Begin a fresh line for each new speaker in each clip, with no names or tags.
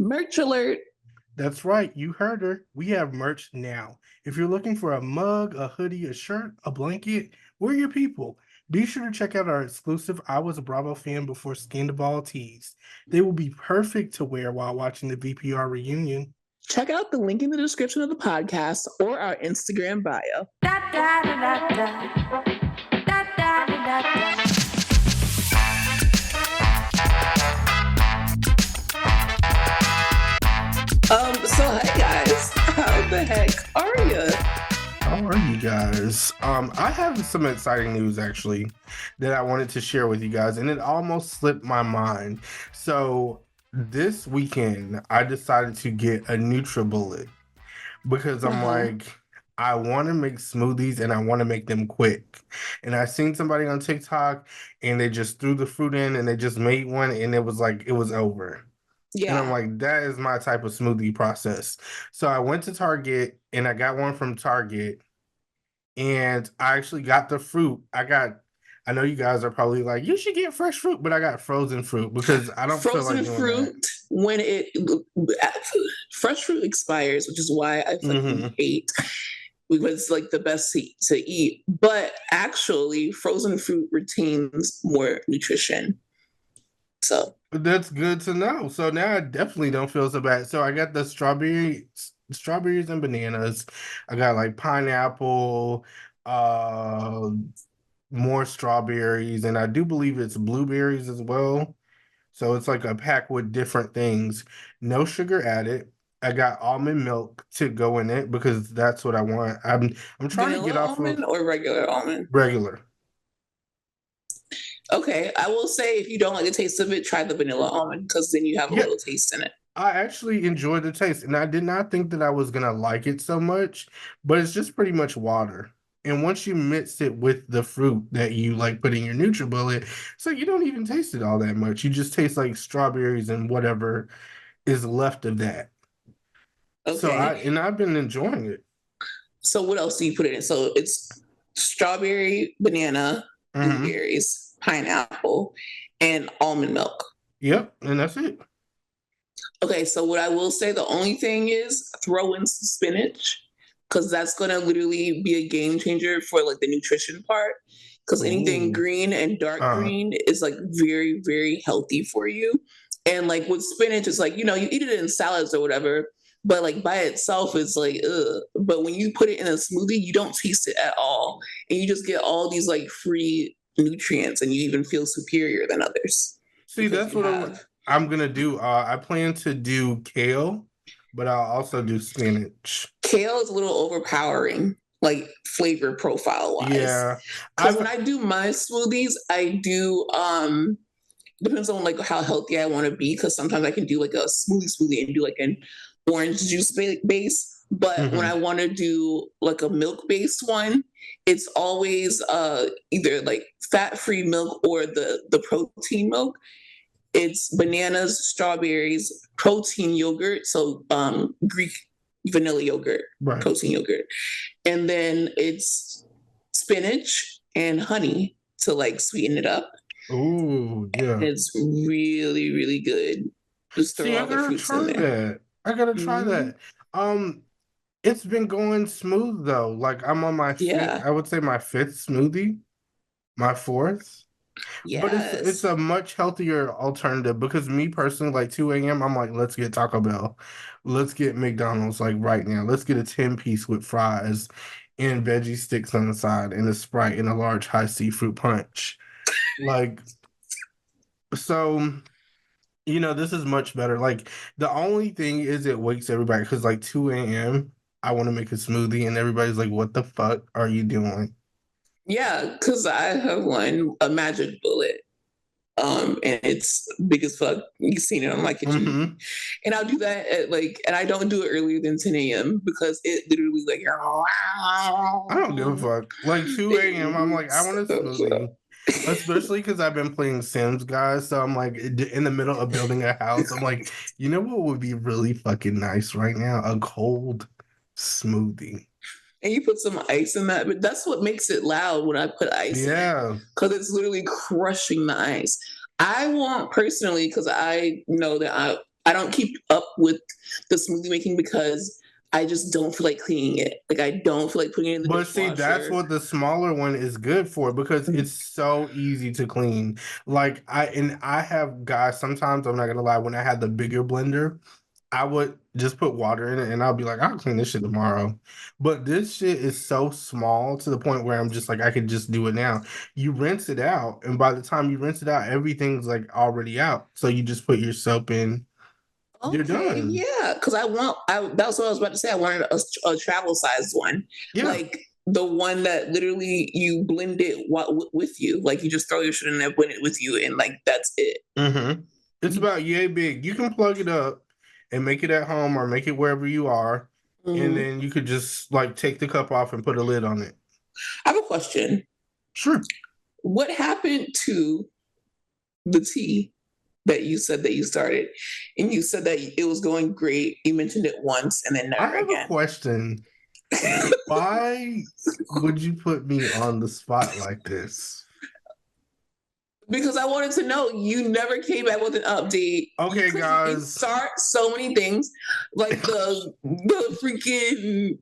Merch alert.
That's right, you heard her. We have merch now. If you're looking for a mug, a hoodie, a shirt, a blanket, we're your people. Be sure to check out our exclusive I Was a Bravo Fan Before Scandal tees. They will be perfect to wear while watching the VPR reunion.
Check out the link in the description of the podcast or our Instagram bio. So hey guys, how the heck are you?
How are you guys? I have some exciting news actually that I wanted to share with you guys, and it almost slipped my mind. So this weekend, I decided to get a NutriBullet because I'm like, I want to make smoothies and I want to make them quick. And I seen somebody on TikTok and they just threw the fruit in and they just made one and it was like, it was over.
Yeah.
And I'm like, that is my type of smoothie process. So I went to Target and I got one from Target and I actually got the fruit. I know you guys are probably like, you should get fresh fruit, but I got frozen fruit because I don't feel like doing
fruit
that.
When fresh fruit expires, which is why I fucking hate, because it's like the best to eat. But actually, frozen fruit retains more nutrition. So
that's good to know. So now I definitely don't feel so bad. So I got the strawberries and bananas. I got like pineapple, more strawberries, and I do believe it's blueberries as well. So it's like a pack with different things. No sugar added. I got almond milk to go in it because that's what I want. I'm trying
vanilla
to get off
almond
of
or regular almond.
Regular.
Okay, I will say if you don't like the taste of it, try the vanilla almond because then you have a little taste in it.
I actually enjoyed the taste, and I did not think that I was gonna like it so much, but it's just pretty much water. And once you mix it with the fruit that you like put in your NutriBullet, so you don't even taste it all that much. You just taste like strawberries and whatever is left of that. Okay. So I've been enjoying it.
So what else do you put it in? So it's strawberry, banana, blueberries, pineapple, and almond milk.
Yep, and that's it.
Okay, so what I will say, the only thing is throw in some spinach because that's going to literally be a game changer for like the nutrition part. Because anything green and dark green is like very, very healthy for you. And like with spinach, it's like, you eat it in salads or whatever, but like by itself, it's like, ugh. But when you put it in a smoothie, you don't taste it at all. And you just get all these like free nutrients and you even feel superior than others.
See, that's what I'm going to do. I plan to do kale, but I'll also do spinach.
Kale is a little overpowering, like flavor profile wise.
Yeah.
Because when I do my smoothies, I do, depends on like how healthy I want to be. Because sometimes I can do like a smoothie and do like an orange juice base. But when I want to do like a milk-based one, it's always either like fat-free milk or the protein milk. It's bananas, strawberries, protein yogurt, so Greek vanilla yogurt, protein yogurt. And then it's spinach and honey to like sweeten it up.
Oh, yeah.
And it's really, really good. Just throw all the fruits in there.
I gotta try that. It's been going smooth though. Like I'm on my fifth, I would say my fifth smoothie, my fourth. Yes. But it's a much healthier alternative because me personally, like 2 a.m., I'm like, let's get Taco Bell. Let's get McDonald's like right now. Let's get a 10-piece with fries and veggie sticks on the side and a Sprite and a large high C fruit punch. Like, so, this is much better. Like, the only thing is it wakes everybody because like 2 a.m., I want to make a smoothie and everybody's like, what the fuck are you doing?
Yeah, because I have a magic bullet. And it's big as fuck. You've seen it on my kitchen. And I'll do that at and I don't do it earlier than 10 a.m. because it literally like,
I don't give a fuck. Like 2 a.m., I'm like, I want a smoothie. Especially because I've been playing Sims, guys. So I'm like in the middle of building a house. I'm like, you know what would be really fucking nice right now? A cold smoothie.
And you put some ice in that, but that's what makes it loud when I put ice in it. Because it's literally crushing the ice. I want personally, because I know that I don't keep up with the smoothie making because I just don't feel like cleaning it. Like I don't feel like putting it in the
But see, that's
dishwasher.
what the smaller one is good for because it's so easy to clean. Like I have guys, sometimes I'm not gonna lie, when I had the bigger blender, I would just put water in it and I'll be like, I'll clean this shit tomorrow. But this shit is so small to the point where I'm just like, I could just do it now. You rinse it out, and by the time you rinse it out, everything's like already out. So you just put your soap in, you're
Okay,
done.
yeah, because that's what I was about to say. I wanted a travel sized one,
Yeah.
like the one that literally you blend it with you, like you just throw your shit in there, blend it with you, and like that's it.
Mm-hmm. It's about yay big. You can plug it up and make it at home or make it wherever you are, and
Mm-hmm.
then you could just like take the cup off and put a lid on it.
I have a question.
Sure.
What happened to the tea that you said that you started? And you said that it was going great. You mentioned it once and then
I
never
have a
again.
question. Why would you put me on the spot like this?
Because I wanted to know. You never came back with an update.
Okay,
You
guys.
start so many things, like the freaking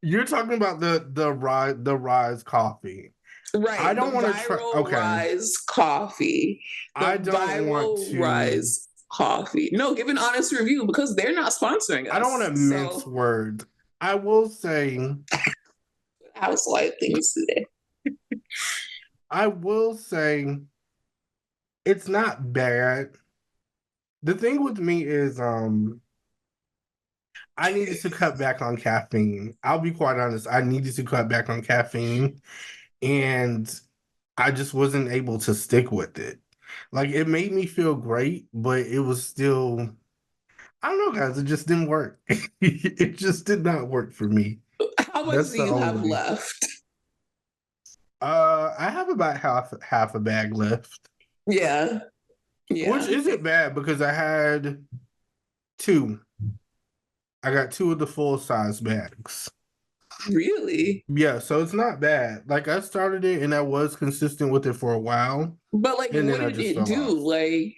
You're talking about the rise coffee. I
right, the
don't want to try.
viral
Okay.
rise coffee,
I
the
don't want
viral
to.
rise coffee. No, give an honest review because they're not sponsoring
I don't want
us.
to mince
So
words. I will say.
housewife things today.
I will say it's not bad. The thing with me is I needed to cut back on caffeine. I'll be quite honest. I needed to cut back on caffeine and I just wasn't able to stick with it. Like it made me feel great, but it was still I don't know, guys, it just didn't work. It just did not work for me.
How much
That's
do
the
you have
only.
left?
I have about half a bag left,
Yeah,
which
yeah.
isn't bad because I had two. I got two of the full size bags.
Really?
Yeah, so it's not bad. Like I started it and I was consistent with it for a while,
But like,
and
what
then I
did
just
it
fell
do?
off.
Like,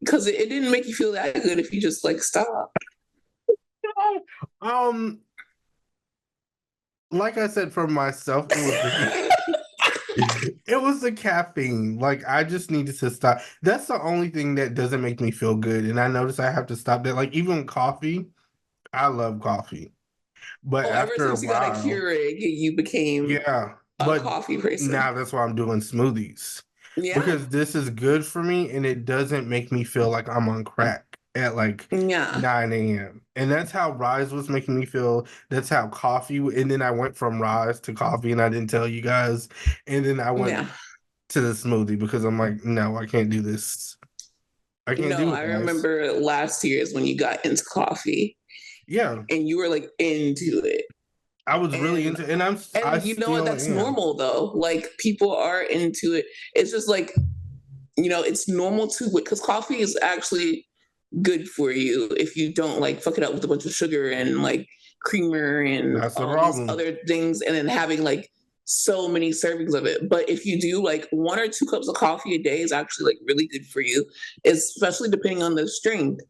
because it didn't make you feel that good if you just like stopped.
Um, like I said for myself, it was the it was the caffeine. Like I just needed to stop. That's the only thing that doesn't make me feel good. And I notice I have to stop that. Like even coffee, I love coffee. But
Oh, ever
after a
since you got a
while,
Keurig, you became
yeah,
a
but
coffee person.
now that's why I'm doing smoothies
Yeah,
because this is good for me and it doesn't make me feel like I'm on crack at like
yeah,
9 a.m. And that's how Rise was making me feel. That's how coffee, and then I went from Rise to coffee and I didn't tell you guys. And then I went
yeah.
to the smoothie because I'm like, no, I can't do this. I can't
No,
do it,
I
guys.
remember last year is when you got into coffee
Yeah,
and you were like into it.
I was really
And
into, and I
and you know what?
still
That's
am.
normal though. Like people are into it. It's just like, it's normal to because coffee is actually good for you if you don't like fuck it up with a bunch of sugar and like creamer and
That's the
all these
problem.
other things and then having like so many servings of it. But if you do like 1 or 2 cups of coffee a day is actually like really good for you, especially depending on the strength.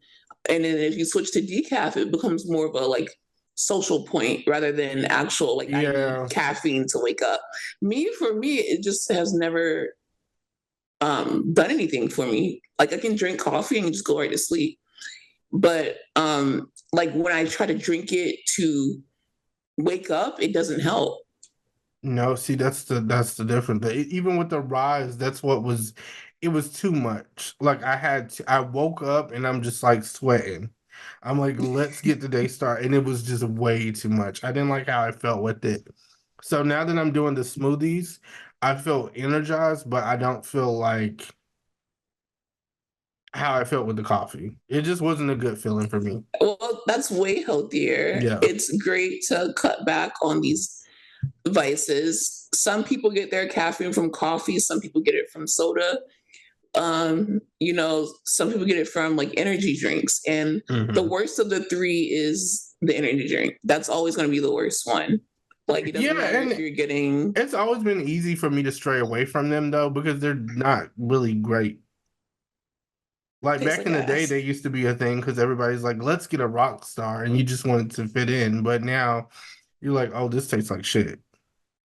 And then if you switch to decaf, it becomes more of a like social point rather than actual like I need
Yeah,
caffeine to wake up. For me, it just has never done anything for me. Like I can drink coffee and just go right to sleep. But like when I try to drink it to wake up, it doesn't help.
no, see, that's the difference. Even with the Rise, that's what was. It was too much. Like I woke up and I'm just like sweating. I'm like, let's get the day started, and it was just way too much. I didn't like how I felt with it. So now that I'm doing the smoothies, I feel energized, but I don't feel like how I felt with the coffee. It just wasn't a good feeling for me.
Well, that's way healthier.
Yeah.
It's great to cut back on these vices. Some people get their caffeine from coffee, some people get it from soda. Some people get it from like energy drinks. And the
Hmm.
worst of the three is the energy drink. That's always going to be the worst one. Like it doesn't
Yeah,
matter if
and
you're getting
it's always been easy for me to stray away from them though because they're not really great. Like
Tastes
back
like
in the day,
ass.
they used to be a thing because everybody's like, let's get a rock star, and you just wanted to fit in. But now you're like, oh, this tastes like shit.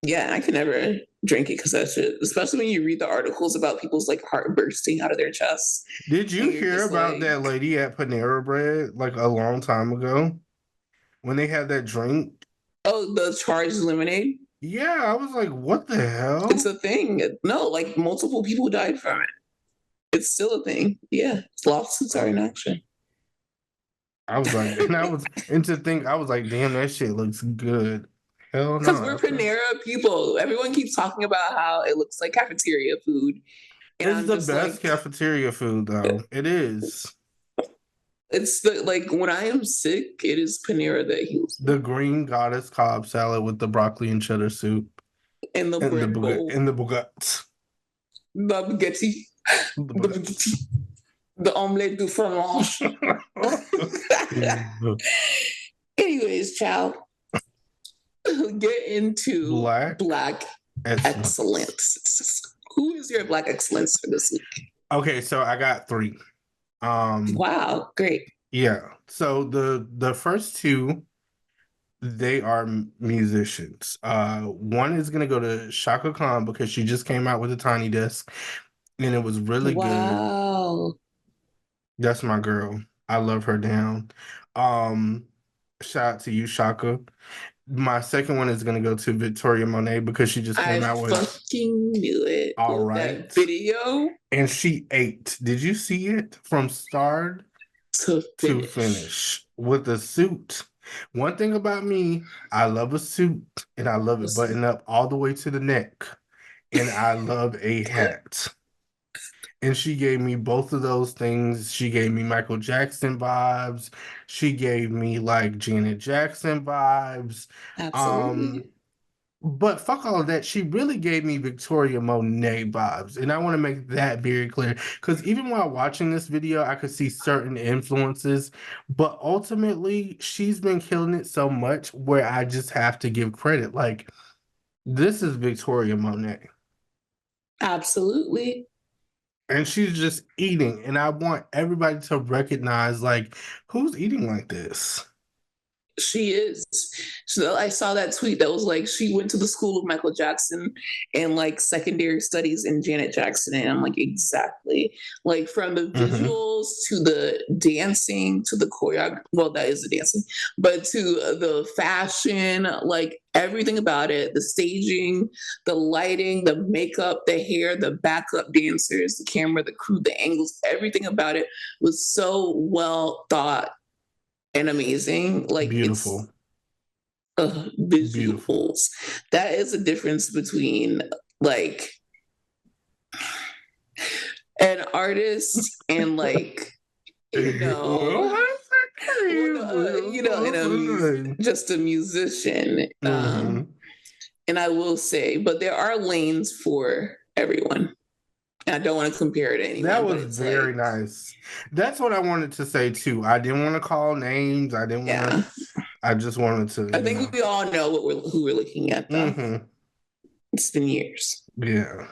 Yeah, I could never drink it because that shit, especially when you read the articles about people's like heart bursting out of their chests.
Did
And
you
you're
hear
just
about
like,
that lady at Panera Bread like a long time ago when they had that drink?
oh, the charged lemonade.
Yeah, I was like, what the
It's
hell?
a thing. No, like multiple people died from it. It's still a thing. Yeah, lawsuits are in action.
I was like, and to think, I was like, damn, that shit looks good. Hell
Because we're
no.
Panera people. Everyone keeps talking about how it looks like cafeteria food. And
It's
I'm
the
just
best
like,
cafeteria food, though. It is.
it's the like when I am sick, it is Panera that heals
The
me.
green goddess Cobb salad with the broccoli and cheddar soup
And the bread bowl,
and the baguette.
the baguette,
The
the
baguette.
baguette, the omelette du fromage. Anyways, child, get into
Black
Black
excellence.
excellence. Who is your Black excellence for this week?
Okay, so I got three.
Wow, great.
Yeah. So the first two, they are musicians. One is gonna go to Shaka Khan because she just came out with a Tiny Desk, and it was really good.
Wow.
That's my girl. I love her down. Um, Shout out to you, Shaka. My second one is gonna go to Victoria Monet because she just
I
came out with
fucking knew it.
All
That
Right.
video
And she ate. Did you see it from start
to
to
finish.
finish with a suit? One thing about me, I love a suit and I love it buttoned up all the way to the neck. And I love a hat. And she gave me both of those things. She gave me Michael Jackson vibes. She gave me like Janet Jackson vibes.
Absolutely.
Um, but fuck all of that. She really gave me Victoria Monet vibes. And I want to make that very clear. Because even while watching this video, I could see certain influences. But ultimately, she's been killing it so much where I just have to give credit. Like, this is Victoria Monet.
Absolutely.
And she's just eating. And I want everybody to recognize, like, who's eating like this?
She is. So I saw that tweet that was like she went to the school of Michael Jackson and like secondary studies in Janet Jackson. And I'm like, exactly. Like from the visuals to the dancing to the choreography. Well, that is the dancing, but to the fashion, like everything about it, the staging, the lighting, the makeup, the hair, the backup dancers, the camera, the crew, the angles, everything about it was so well thought and amazing. Like
Beautiful.
it's
Beautiful.
visuals. That is a difference between like an artist and like you know, just a musician. And I will say, but there are lanes for everyone. I don't want to compare it to anyone.
That was very nice. That's what I wanted to say too. I didn't want to call names. I didn't want to. I just wanted to.
I think we all know who we're looking at, though. It's been years.
Yeah.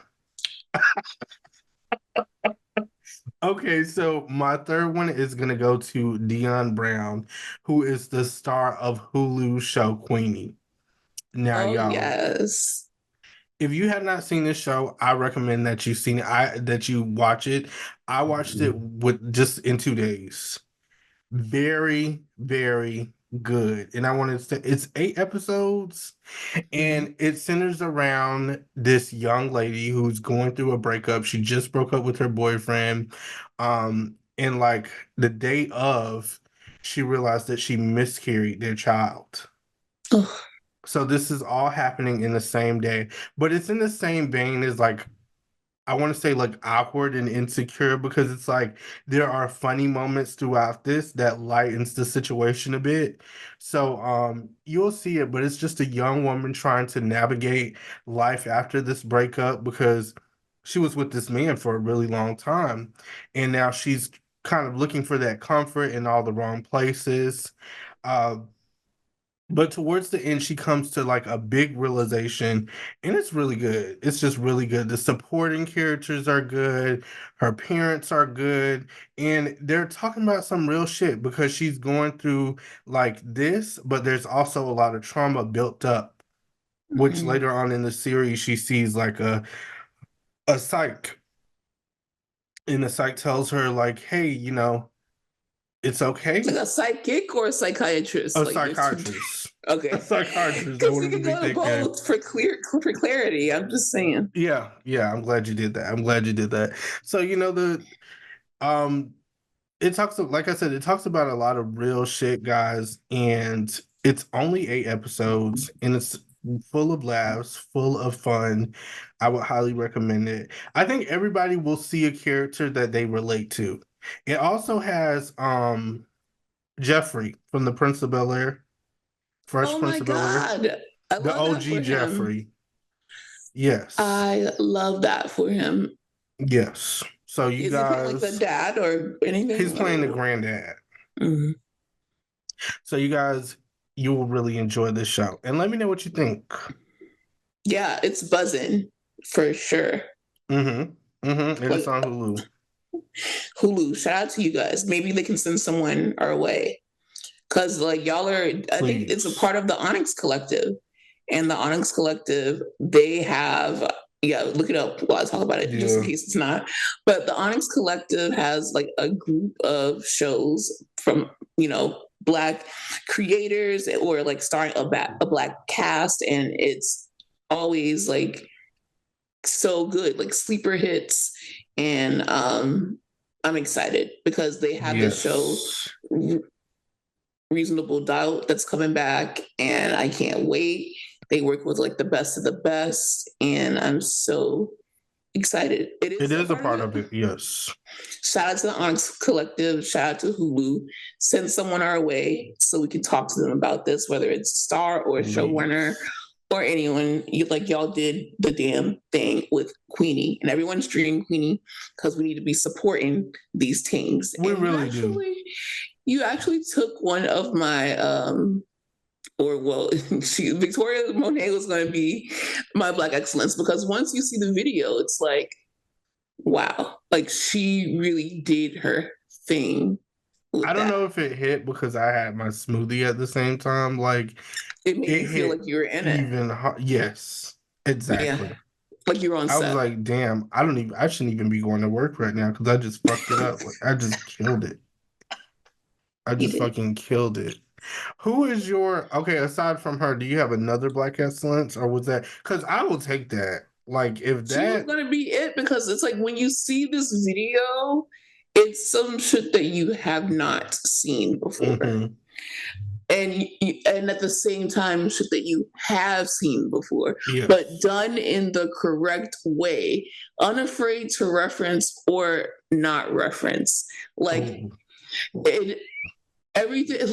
Okay, so my third one is gonna go to Dion Brown, who is the star of Hulu's show Queenie. Now, y'all,
yes.
if you have not seen this show, I recommend that you seen it. That you watch it. I watched it with just in 2 days. Very, very good. And I wanted to say it's 8 episodes, and it centers around this young lady who's going through a breakup. She just broke up with her boyfriend. And like the day of, she realized that she miscarried their child. So this is all happening in the same day, but it's in the same vein as like I want to say like awkward and insecure because it's like there are funny moments throughout this that lightens the situation a bit. So you'll see it, but it's just a young woman trying to navigate life after this breakup because she was with this man for a really long time, and now she's kind of looking for that comfort in all the wrong places. Uh But towards the end, she comes to like a big realization, and it's really good. It's just really good. The supporting characters are good, her parents are good, and they're talking about some real shit because she's going through like this, but there's also a lot of trauma built up, which
Mm-hmm.
later on in the series she sees like a psych, and the psych tells her like, hey, it's okay.
Like a psychic or a psychiatrist?
A
Like there's two.
psychiatrist. A
Okay,
psychiatrist. That
because you
wouldn't
can
be
go to
thinking.
both for clarity. I'm just saying.
Yeah, yeah, I'm glad you did that. I'm glad you did that. So, um it talks, like I said, it talks about a lot of real shit, guys, and it's only 8 episodes and it's full of laughs, full of fun. I would highly recommend it. I think everybody will see a character that they relate to. It also has Jeffrey from the Prince of Bel-Air, Fresh
Oh my
Prince of Bel-Air,
God, I
the
love that
OG
for him.
Jeffrey. Yes.
I love that for him.
Yes. So you
Is he playing like the
guys,
dad or
he's
anything?
playing the
Or
granddad.
Mhm.
So you guys, you will really enjoy this show. And let me know what you think.
Yeah, it's buzzing for sure.
Mm-hmm. Mm-hmm. And it's
Like
on Hulu.
Hulu, shout out to you guys. Maybe they can send someone our way. Cause like y'all are, I think it's a
Please.
part of the Onyx Collective. And the Onyx Collective, they have, yeah, look it up while I talk about it, just in
Yeah.
case it's not. But the Onyx Collective has like a group of shows from, Black creators or like starring a Black cast. And it's always like so good, like sleeper hits. And I'm excited because they have this show
Yes.
Reasonable Doubt that's coming back, and I can't wait. They work with like the best of the best, and I'm so excited. It
It
is a
is a
part of
part
it.
of it. Yes.
Shout out to the Onyx Collective. Shout out to Hulu. Send someone our way so we can talk to them about this, whether it's a star or a showrunner
Please.
or anyone. Y'all did the damn thing with Queenie, and everyone's dreaming Queenie because we need to be supporting these things.
We
And
really do.
you actually took one of my Victoria Monet was going to be my Black excellence because once you see the video, it's like, wow, like she really did her thing
I
with
don't
that.
know if it hit because I had my smoothie at the same time. Like
It made
it
you feel like
hit
you were in it.
even hard. Yes,
Yeah,
exactly.
like you were on
I was
set.
like, damn, I shouldn't even be going to work right now because I just fucked it up. Like I just killed it. I
You
just
did.
fucking killed it. Who is your, okay, aside from her, do you have another Black excellence or was that, because I will take that. Like if
She was
that,
gonna be it because it's like when you see this video, it's some shit that you have not seen before.
mm-hmm,
And at the same time shit that you have seen before, but
yes.
done in the correct way, unafraid to reference or not reference. Like
Oh.
it, everything,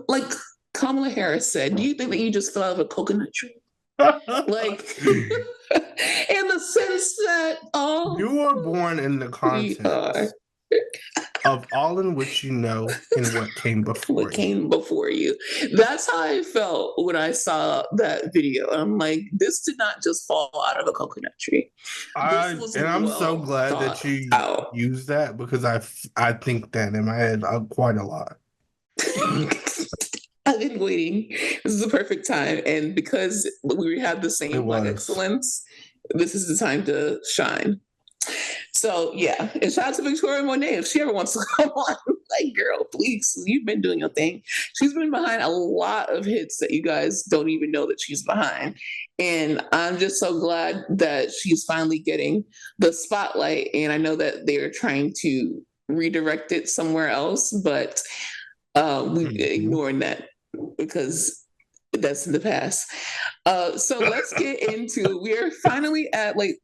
like Kamala Harris said, do you think that you just fell out of a coconut tree? Like in the sense that
You were born in the
we are
context of all in which you know and what came before
what
you.
came before you. That's how I felt when I saw that video. I'm like, this did not just fall out of a coconut tree. This was
And I'm so
well
glad that
thought
you
out.
used that because I think that in my head quite a lot.
I've been waiting. This is the perfect time. And because we have the
It
same Black
was.
excellence, this is the time to shine. So yeah, and shout out to Victoria Monet if she ever wants to come on. Like, girl, please, you've been doing your thing. She's been behind a lot of hits that you guys don't even know that she's behind. And I'm just so glad that she's finally getting the spotlight. And I know that they're trying to redirect it somewhere else, but we ignoring that because that's in the past. So let's get into, we're finally at like,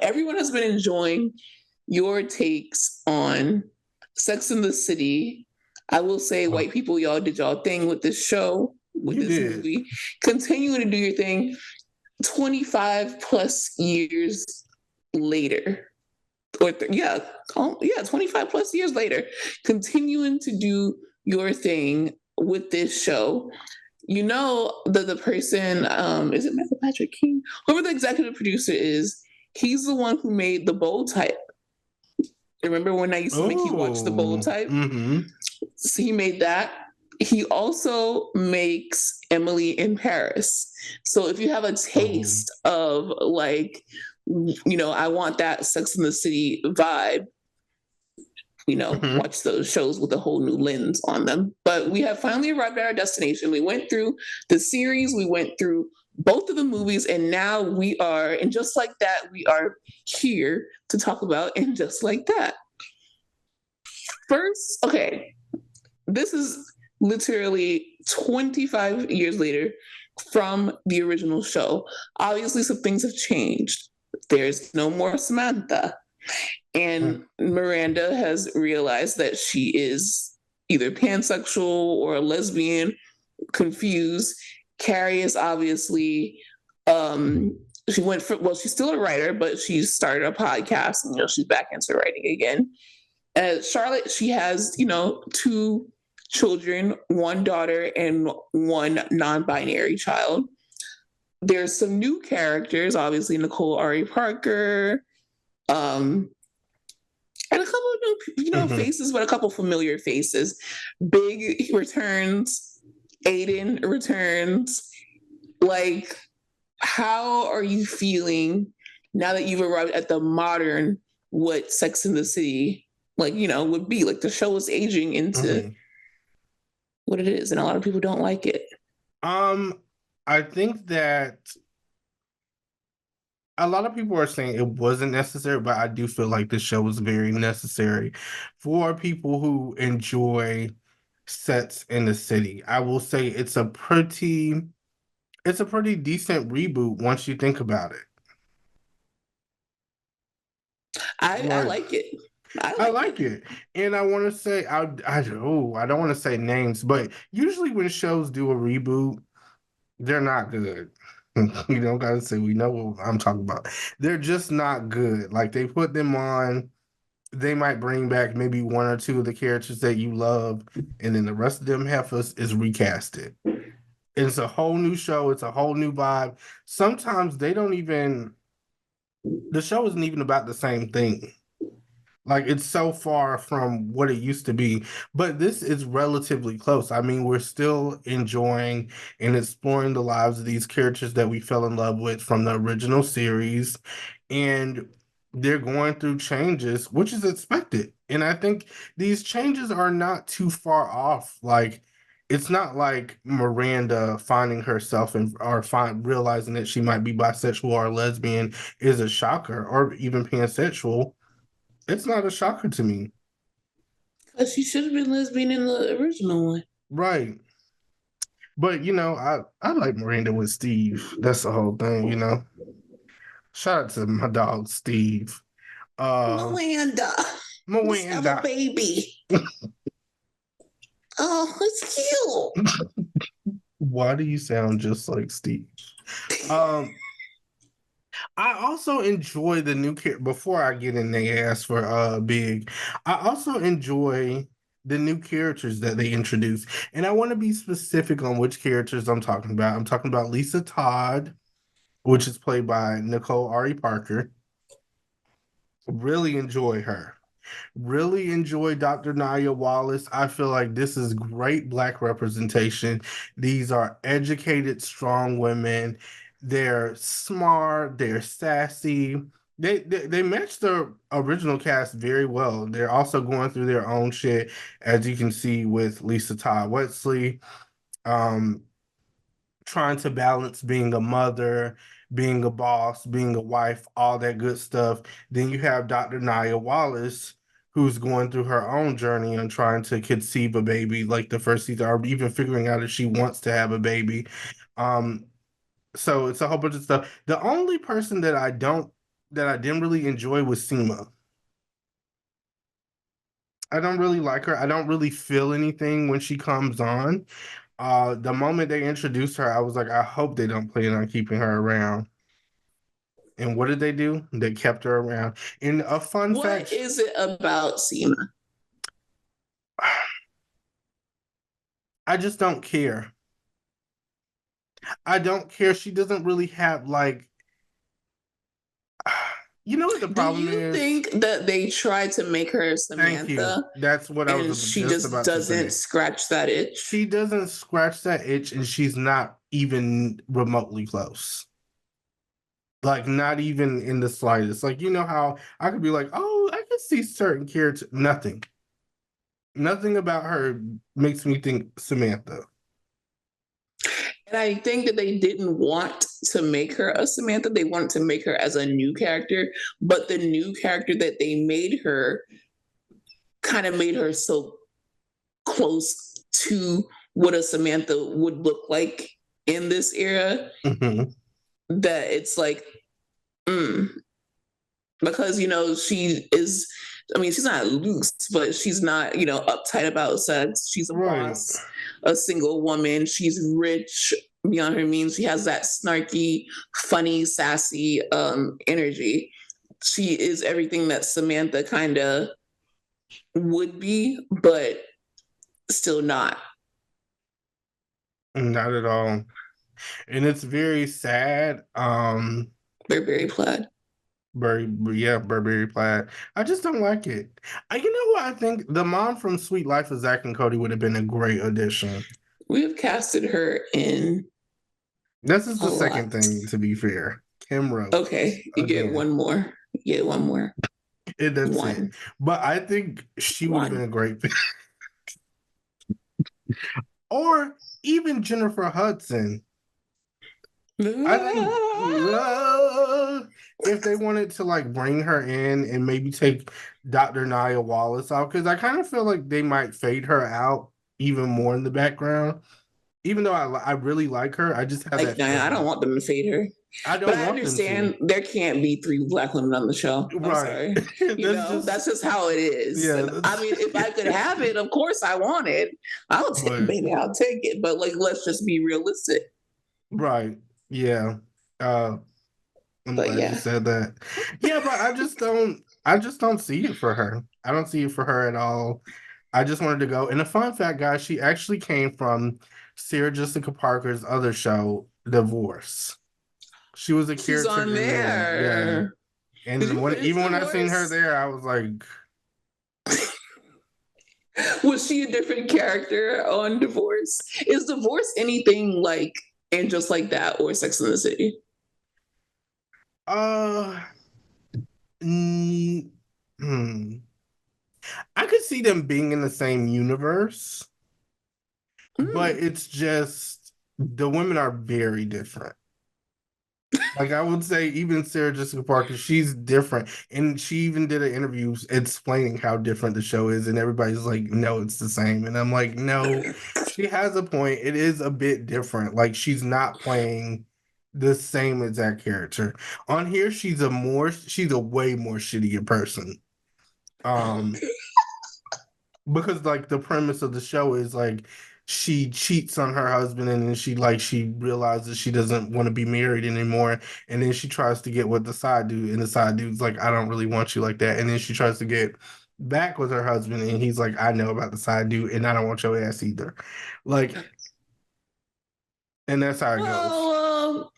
everyone has been enjoying your takes on Sex in the City. I will say, white people, y'all did y'all thing with this show, with
You
this
did.
movie. Continue to do your thing 25 plus years later. Or 25 plus years later, continuing to do your thing with this show. you know, the person, is it Michael Patrick King? Whoever the executive producer is, he's the one who made the bold type. Remember when I used to make you watch the bold type?
Mm-hmm.
So he made that. He also makes Emily in Paris. So if you have a taste of like, you know, I want that Sex in the City vibe, you know, watch those shows with a whole new lens on them. But we have finally arrived at our destination. We went through the series, we went through both of the movies, and now we are, and just like that, we are here to talk about And Just Like That. First, okay, this is literally 25 years later from the original show. Obviously, some things have changed. There's no more Samantha. And Miranda has realized that she is either pansexual or a lesbian, confused. Carrie is obviously, she went for, well, she's still a writer, but she started a podcast and, you know, she's back into writing again. Charlotte, she has, you know, 2 children, 1 daughter and 1 non-binary child. There's some new characters, obviously Nicole Ari Parker, and a couple of new, you know, faces, but a couple familiar faces. Big returns, Aiden returns. Like, how are you feeling now that you've arrived at the modern what Sex in the City, like, you know, would be? Like, the show is aging into what it is, and a lot of people don't like it.
I think that a lot of people are saying it wasn't necessary, but I do feel like the show was very necessary for people who enjoy Sex in the City. I will say it's a pretty decent reboot once you think about it.
I like it.
I like it. And I want to say I don't want to say names, but usually when shows do a reboot, they're not good. You don't gotta say we know what I'm talking about. They're just not good. Like they put them on, they might bring back maybe 1 or 2 of the characters that you love, and then the rest of them heifers is recasted. It's a whole new show, it's a whole new vibe. Sometimes they don't even, the show isn't even about the same thing. Like it's so far from what it used to be, but this is relatively close. I mean, we're still enjoying and exploring the lives of these characters that we fell in love with from the original series, and they're going through changes, which is expected. And I think these changes are not too far off. Like it's not like Miranda finding herself and or realizing that she might be bisexual or lesbian is a shocker, or even pansexual. It's not a shocker to me.
Because she should have been lesbian in the original one.
Right. But you know, I like Miranda with Steve. That's the whole thing, you know. Shout out to my dog Steve.
Miranda. Let's have a baby. Oh, it's cute.
Why do you sound just like Steve? I also enjoy the new character. Before I get in the ass for Big, I also enjoy the new characters that they introduce. And I want to be specific on which characters I'm talking about. I'm talking about Lisa Todd, which is played by Nicole Ari Parker. Really enjoy her. Really enjoy Dr. Nia Wallace. I feel like this is great Black representation. These are educated, strong women. They're smart. They're sassy. They match the original cast very well. They're also going through their own shit, as you can see with Lisa Todd Wesley. Trying to balance being a mother, being a boss, being a wife, all that good stuff. Then you have Dr. Nia Wallace, who's going through her own journey on trying to conceive a baby, like the first season, or even figuring out if she wants to have a baby. So it's a whole bunch of stuff. The only person that I didn't really enjoy was Seema. I don't really like her. I don't really feel anything when she comes on. The moment they introduced her, I was like, I hope they don't plan on keeping her around. And what did they do? They kept her around. And a fun fact.
What is it about Seema?
I just don't care. I don't care. She doesn't really have like, you know what the
Do
problem
you
is?
think that they tried to make her
Thank you.
Samantha
That's what I was
and she
just
just
about to
doesn't
say.
scratch that itch?
She doesn't scratch that itch, and she's not even remotely close. Like, not even in the slightest. Like, you know how I could be like, oh, I could see certain characters. Nothing. Nothing about her makes me think Samantha.
And I think that they didn't want to make her a Samantha. They wanted to make her as a new character, but the new character that they made her kind of made her so close to what a Samantha would look like in this era
Mm-hmm.
that it's like, mm, because she is. I mean, she's not loose, but she's not uptight about sex. She's a
Right.
boss, a single woman. She's rich beyond her means. She has that snarky, funny, sassy energy. She is everything that Samantha kind of would be, but still not.
Not at all. And it's very sad.
Very plaid.
Burberry plaid. I just don't like it. You know what? I think the mom from Sweet Life of Zack and Cody would have been a great addition.
We have casted her in
This is
a
the second
lot.
thing, to be fair. Kim Rose
Okay, you get
again.
one more. You get one more.
And that's it.
One.
But I think she would have been
One.
a great fit. Or even Jennifer Hudson. I think if they wanted to like bring her in and maybe take Dr. Nia Wallace out, because I kind of feel like they might fade her out even more in the background. Even though I really like her, I just have
Like,
that
nah, I don't
feeling.
want them to fade her.
I
But
don't
I
want them to.
understand there can't be three Black women on the show. I'm
Right.
sorry.
That's just
That's just how it is.
yeah.
And I mean, if I could have it, of course I want it.
But
Baby, I'll take it. But like, let's just be realistic.
right. Yeah. Uh I'm
But
glad you
yeah,
said that. Yeah, but I just don't see it for her. I don't see it for her at all. I just wanted to go. And a fun fact, guys, she actually came from Sarah Jessica Parker's other show, Divorce. She was a
she's
character
on
in there. Yeah.
there. Did
And
you
when
finish
even when I seen her
Divorce?
there, I was like,
Was she a different character on Divorce? Is Divorce anything like And Just Like That or Sex in the City?
uh mm, hmm. I could see them being in the same universe, but
Mm.
it's just the women are very different. Like I would say, even Sarah Jessica Parker, she's different, and she even did an interview explaining how different the show is, and everybody's like, "No, it's the same," and I'm like, "No, she has a point. It is a bit different. Like she's not playing the same exact character on here. She's a way more shittier person. Um, because like the premise of the show is like she cheats on her husband and then she realizes she doesn't want to be married anymore and then she tries to get with the side dude and the side dude's like I don't really want you like that and then she tries to get back with her husband and he's like I know about the side dude and I don't want your ass either, like, and that's how it goes.
Well,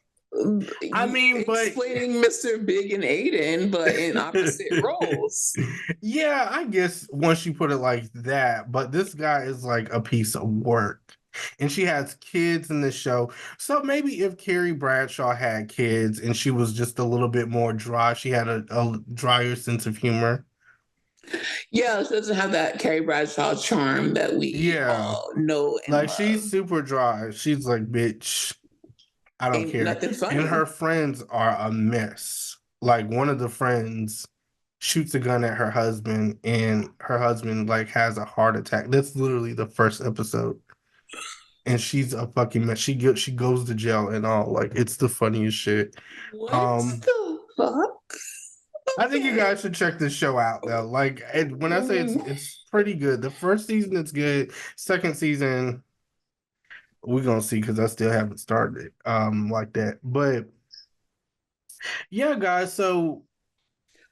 I
you
mean, but
explaining Mr. Big and Aiden, but in opposite roles.
yeah, I guess once you put it like that, but this guy is like a piece of work. And she has kids in the show. So maybe if Carrie Bradshaw had kids and she was just a little bit more dry, she had a drier sense of humor.
Yeah, she doesn't have that Carrie Bradshaw charm that we
Yeah.
all know and
Like
love.
she's super dry. She's like, bitch, I don't
Ain't
care.
nothing
And her
funny.
friends are a mess. Like one of the friends shoots a gun at her husband and her husband like has a heart attack. That's literally the first episode. And she's a fucking mess. She goes to jail and all. Like it's the funniest shit.
What
Um
the fuck?
I think you
Okay.
guys should check this show out though. Like when I say it's pretty good. The first season it's good. Second season we're gonna see because I still haven't started like that. But yeah, guys, so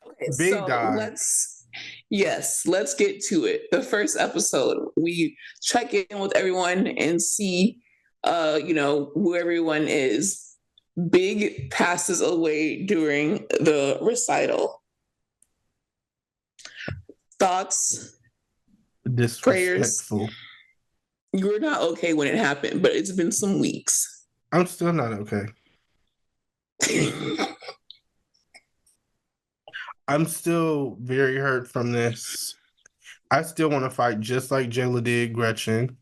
Okay,
Big
so
died.
let's get to it. The first episode, we check in with everyone and see who everyone is. Big passes away during the recital. Thoughts?
Disrespectful.
Prayers? You were not okay when it happened, but it's been some weeks.
I'm still not okay. I'm still very hurt from this. I still want to fight just like Jayla did Gretchen.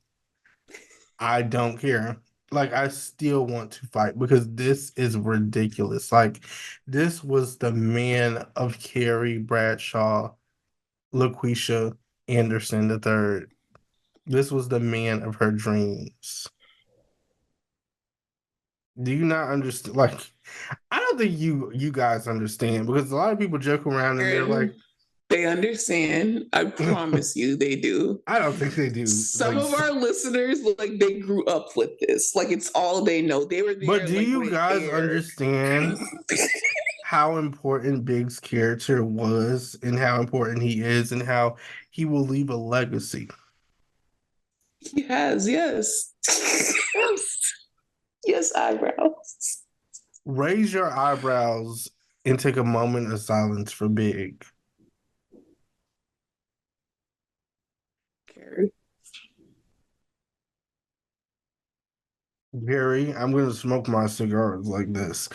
I don't care. Like, I still want to fight because this is ridiculous. Like, this was the man of Carrie Bradshaw, LaQuisha Anderson III. This was the man of her dreams. Do you not understand? Like, I don't think you guys understand because a lot of people joke around and they're like,
they understand. I promise you, they do.
I don't think they do.
Some of our listeners, like, they grew up with this. Like, it's all they know. They were there.
But do
like,
you guys understand how important Big's character was and how important he is and how he will leave a legacy?
He has, yes. Yes, eyebrows.
Raise your eyebrows and take a moment of silence for Big. Gary, I'm gonna smoke my cigars like this.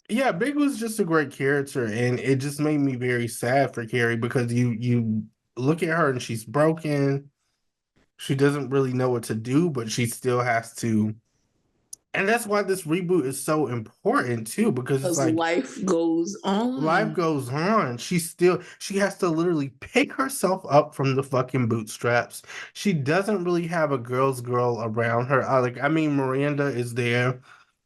Yeah, Big was just a great character, and it just made me very sad for Carrie because you look at her and she's broken. She doesn't really know what to do, but she still has to. And that's why this reboot is so important too, because it's like
life goes on.
Life goes on. She has to literally pick herself up from the fucking bootstraps. She doesn't really have a girl's girl around her. I mean, Miranda is there.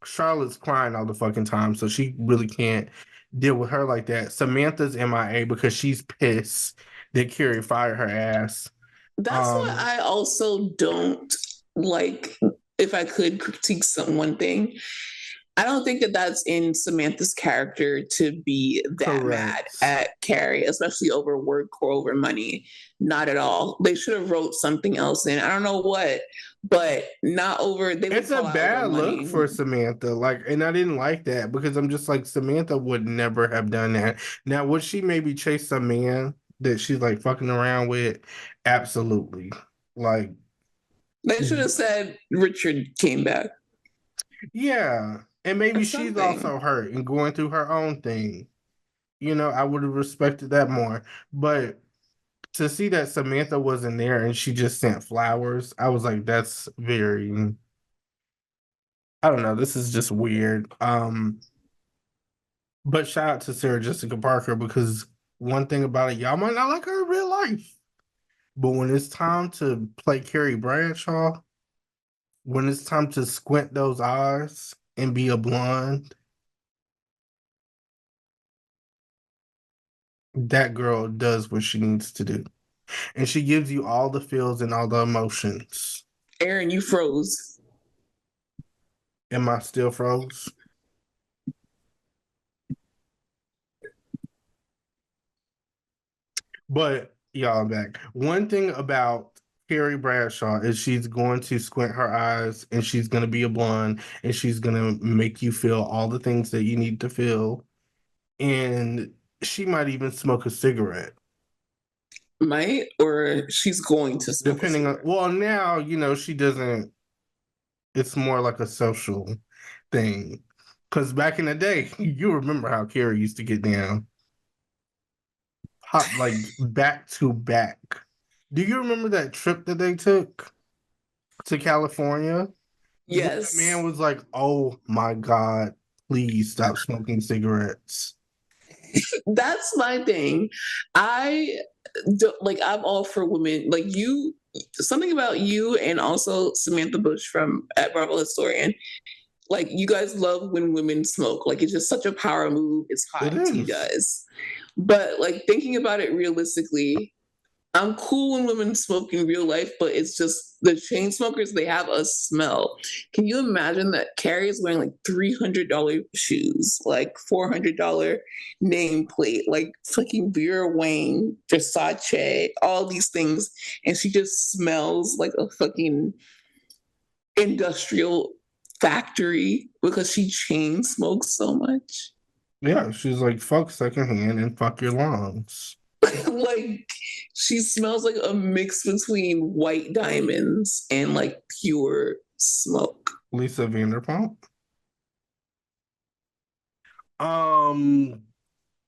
Charlotte's crying all the fucking time, so she really can't deal with her like that. Samantha's MIA because she's pissed that Carrie fired her ass.
That's what I also don't like. If I could critique one thing, I don't think that that's in Samantha's character to be that mad at Carrie, especially over work or over money. Not at all. They should have wrote something else in. I don't know what, but not over.
It's a bad look for Samantha. Like, and I didn't like that because I'm just like, Samantha would never have done that. Now, would she maybe chase some man that she's like fucking around with? Absolutely. Like,
they should have said Richard came back.
Yeah. And maybe she's also hurt and going through her own thing. You know, I would have respected that more. But to see that Samantha wasn't there and she just sent flowers, I was like, that's very, I don't know, this is just weird. But shout out to Sarah Jessica Parker because one thing about it, y'all might not like her in real life. But when it's time to play Carrie Bradshaw, when it's time to squint those eyes and be a blonde, that girl does what she needs to do. And she gives you all the feels and all the emotions.
Aaron, you froze.
Am I still froze? But y'all, I'm back. One thing about Carrie Bradshaw is she's going to squint her eyes and she's going to be a blonde and she's going to make you feel all the things that you need to feel. And she might even smoke a cigarette.
Might, or she's going to smoke
depending on, well, now, you know, she doesn't, it's more like a social thing. Because back in the day, you remember how Carrie used to get down. Hot, like back to back. Do you remember that trip that they took to California?
Yes.
The man was like, oh my God, please stop smoking cigarettes.
That's my thing. I'm all for women. Like, you, something about you and also Samantha Bush from at Marvel Historian. Like, you guys love when women smoke. Like, it's just such a power move. It's hot to you guys. But like, thinking about it realistically, I'm cool when women smoke in real life, but it's just the chain smokers, they have a smell. Can you imagine that Carrie is wearing like $300 shoes, like $400 nameplate, like fucking Vera Wang, Versace, all these things, and she just smells like a fucking industrial factory because she chain smokes so much.
Yeah, she's like, fuck secondhand and fuck your lungs.
Like, she smells like a mix between white diamonds and like pure smoke.
Lisa Vanderpump.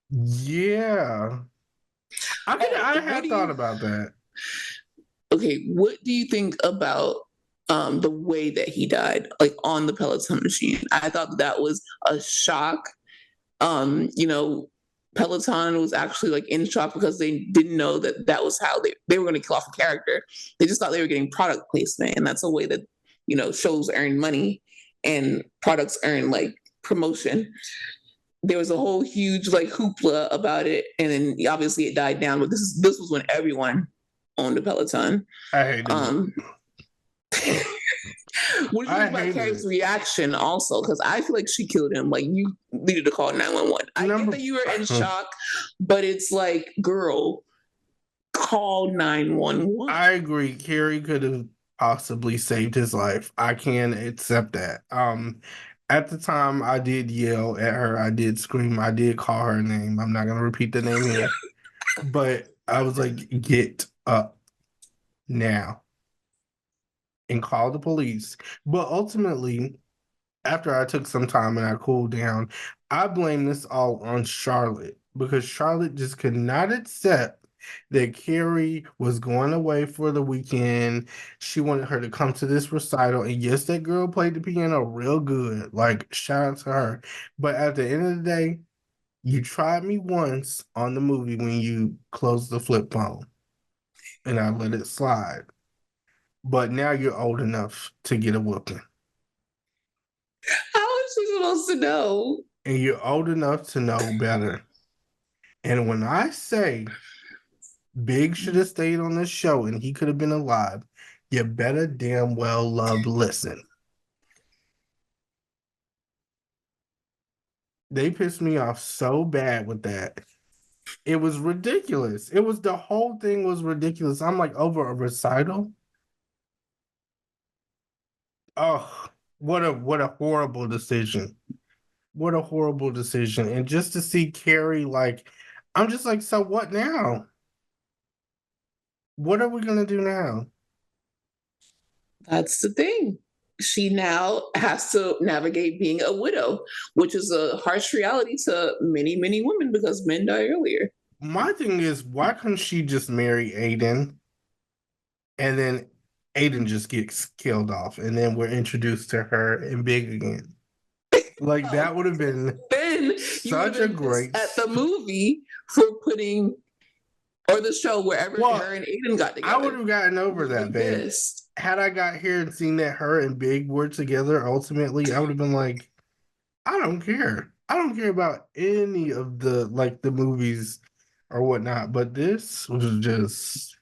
Yeah. I had thought about that.
Okay, what do you think about the way that he died, like on the Peloton machine? I thought that was a shock. You know, Peloton was actually like in shock because they didn't know that that was how they were going to kill off a character. They just thought they were getting product placement, and that's a way that, you know, shows earn money and products earn like promotion. There was a whole huge like hoopla about it, and then obviously it died down. But this was when everyone owned a Peloton.
I hated
it. What do you think about Carrie's reaction also? Because I feel like she killed him. Like, you needed to call 911. I get that you were in shock, but it's like, girl, call 911.
I agree. Carrie could have possibly saved his life. I can accept that. At the time, I did yell at her. I did scream. I did call her name. I'm not gonna repeat the name here, but I was like, "Get up now and call the police." But ultimately, after I took some time and I cooled down, I blame this all on Charlotte because Charlotte just could not accept that Carrie was going away for the weekend. She wanted her to come to this recital. And yes, that girl played the piano real good. Like, shout out to her. But at the end of the day, you tried me once on the movie when you closed the flip phone and I let it slide. But now you're old enough to get a whooping.
How is she supposed to know?
And you're old enough to know better. And when I say Big should have stayed on this show and he could have been alive, you better damn well love listen. They pissed me off so bad with that. It was ridiculous. The whole thing was ridiculous. I'm like, over a recital? Oh, what a horrible decision. What a horrible decision. And just to see Carrie, like, I'm just like, so what now? What are we gonna do now?
That's the thing. She now has to navigate being a widow, which is a harsh reality to many, many women because men die earlier.
My thing is, why couldn't she just marry Aiden and then Aiden just gets killed off and then we're introduced to her and Big again? Like, that would have been
then
such a great
at the movie for putting, or the show, wherever her and Aiden got together.
I would have gotten over that, babe. Had I got here and seen that her and Big were together, ultimately, I would have been like, I don't care. I don't care about any of the like the movies or whatnot. But this was just,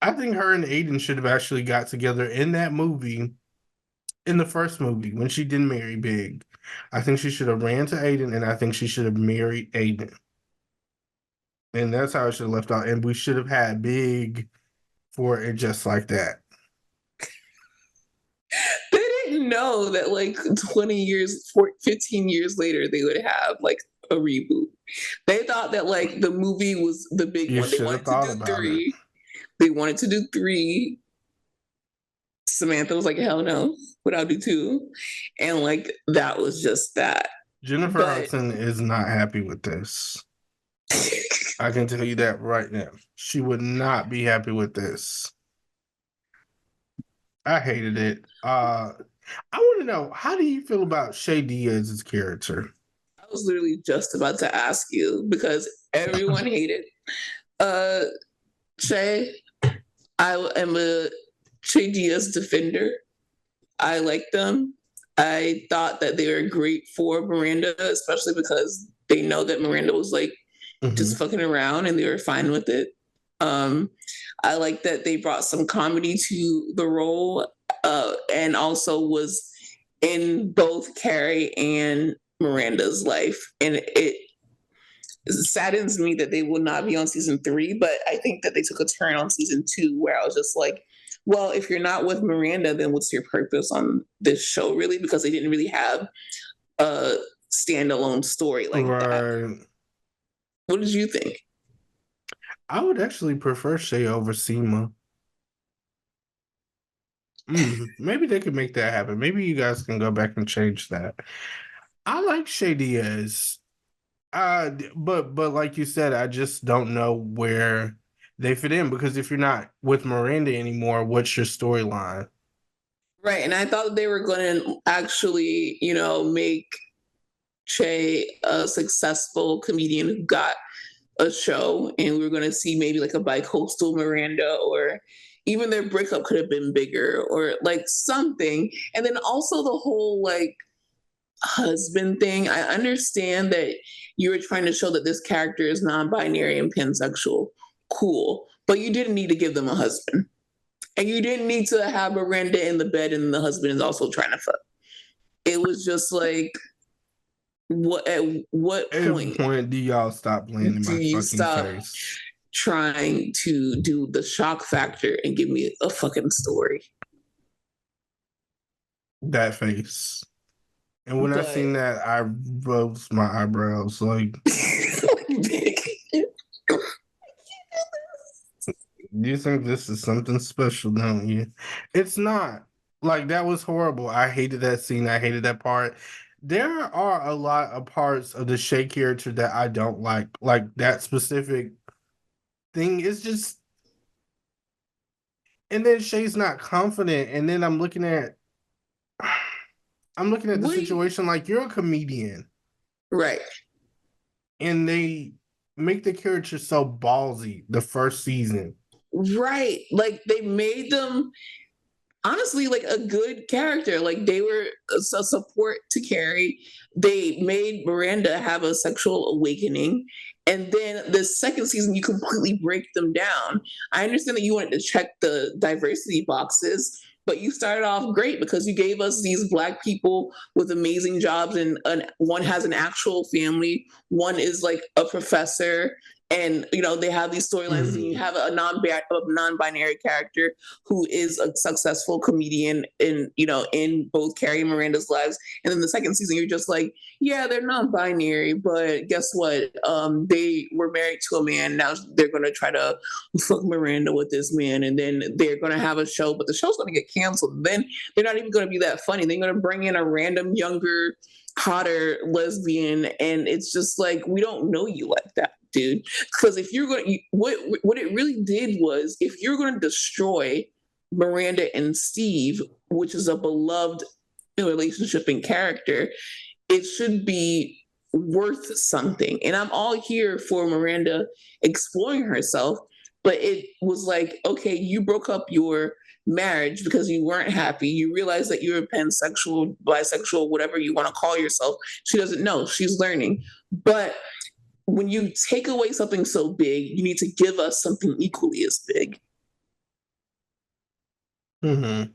I think her and Aiden should have actually got together in that movie, in the first movie, when she didn't marry Big. I think she should have ran to Aiden and I think she should have married Aiden. And that's how it should have left out. And we should have had Big for it just like that.
They didn't know that like 20 years, 15 years later, they would have like a reboot. They thought that like the movie was the big one. They wanted to do 3. They wanted to do 3. Samantha was like, hell no, but I'll do 2. And like, that was just that.
Jennifer Hudson is not happy with this. I can tell you that right now. She would not be happy with this. I hated it. I want to know, how do you feel about Shay Diaz's character?
I was literally just about to ask you because everyone hated Shay. I am a Shay Diaz defender. I like them. I thought that they were great for Miranda, especially because they know that Miranda was like just fucking around and they were fine with it. I like that they brought some comedy to the role and also was in both Carrie and Miranda's life. And it saddens me that they will not be on season 3, but I think that they took a turn on season 2 where I was just like, well, if you're not with Miranda, then what's your purpose on this show, really? Because they didn't really have a standalone story like that. What did you think?
I would actually prefer Shay over Seema. Maybe they could make that happen. Maybe you guys can go back and change that. I like Shay Diaz. But like you said, I just don't know where they fit in, because if you're not with Miranda anymore, what's your storyline?
Right. And I thought they were going to actually, make Shay a successful comedian who got a show, and we were going to see maybe like a bi-coastal Miranda, or even their breakup could have been bigger, or like something. And then also the whole like husband thing. I understand that you were trying to show that this character is non-binary and pansexual. Cool. But you didn't need to give them a husband. And you didn't need to have Miranda in the bed and the husband is also trying to fuck. It was just like, at what
point do y'all stop playing in my fucking face?
Trying to do the shock factor and give me a fucking story?
That face. And when I seen that, I rose my eyebrows like. You think this is something special, don't you? It's not. Like, that was horrible. I hated that scene. I hated that part. There are a lot of parts of the Shay character that I don't like. Like, that specific thing is just. And then Shay's not confident. And then I'm looking at the situation like, you're a comedian.
Right.
And they make the character so ballsy the first season.
Right. Like, they made them honestly like a good character. Like, they were a support to Carrie. They made Miranda have a sexual awakening. And then the second season, you completely break them down. I understand that you wanted to check the diversity boxes, but you started off great because you gave us these Black people with amazing jobs, and one has an actual family, one is like a professor, and they have these storylines. Mm-hmm. And you have a non-binary character who is a successful comedian in both Carrie and Miranda's lives. And then the second season, you're just like, yeah, they're non-binary, but guess what? They were married to a man. Now they're going to try to fuck Miranda with this man, and then they're going to have a show, but the show's going to get canceled. Then they're not even going to be that funny. They're going to bring in a random younger, hotter lesbian, and it's just like, we don't know you like that, dude. Because if you're going to, what it really did was, if you're going to destroy Miranda and Steve, which is a beloved relationship and character, it should be worth something. And I'm all here for Miranda exploring herself, but it was like, okay, you broke up your marriage because you weren't happy. You realize that you're pansexual, bisexual, whatever you want to call yourself. She doesn't know. She's learning. But when you take away something so big, you need to give us something equally as big.
Mm-hmm.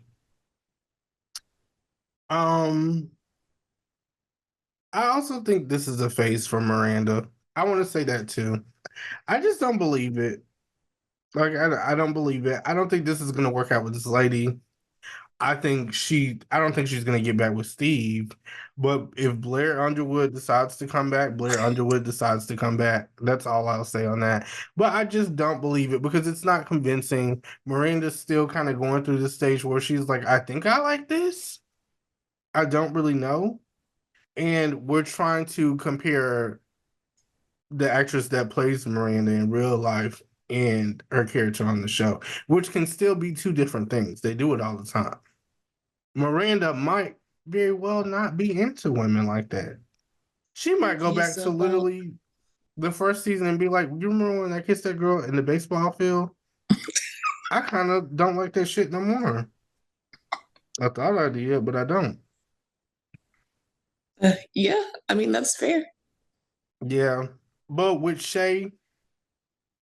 I also think this is a phase for Miranda. I want to say that too. I just don't believe it. Like, I don't believe it. I don't think this is going to work out with this lady. I don't think she's going to get back with Steve. But if Blair Underwood decides to come back, Blair Underwood decides to come back. That's all I'll say on that. But I just don't believe it because it's not convincing. Miranda's still kind of going through the stage where she's like, I think I like this. I don't really know. And we're trying to compare the actress that plays Miranda in real life and her character on the show, which can still be two different things. They do it all the time. Miranda might very well not be into women like that. She might go back to literally the first season and be like, you remember when I kissed that girl in the baseball field? I kind of don't like that shit no more. I thought I did, but I don't.
Yeah, I mean, that's fair.
Yeah. But with Shay,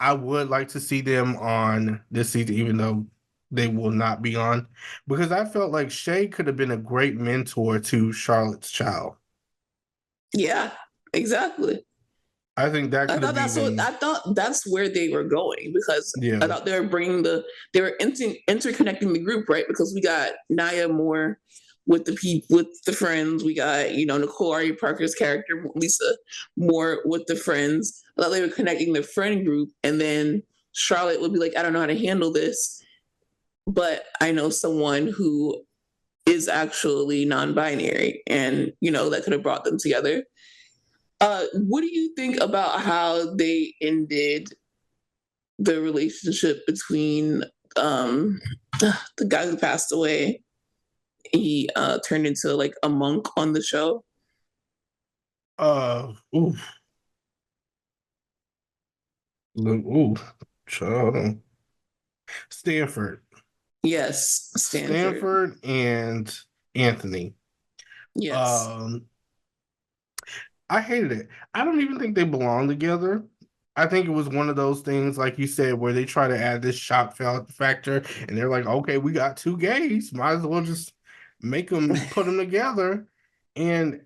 I would like to see them on this season, even though they will not be on, because I felt like Shay could have been a great mentor to Charlotte's child.
Yeah, exactly.
I think that could have even.
I thought that's where they were going, because I thought they were interconnecting the group, right? Because we got Naya more with the friends. We got, Nicole Ari Parker's character, Lisa, more with the friends. I thought they were connecting the friend group, and then Charlotte would be like, I don't know how to handle this, but I know someone who is actually non-binary, and that could have brought them together. What do you think about how they ended the relationship between the guy who passed away? He turned into like a monk on the show.
Oof. Ooh, child. Stanford.
Yes,
Stanford and Anthony.
Yes.
I hated it. I don't even think they belong together. I think it was one of those things, like you said, where they try to add this shock factor, and they're like, "Okay, we got two gays. Might as well just put them together." And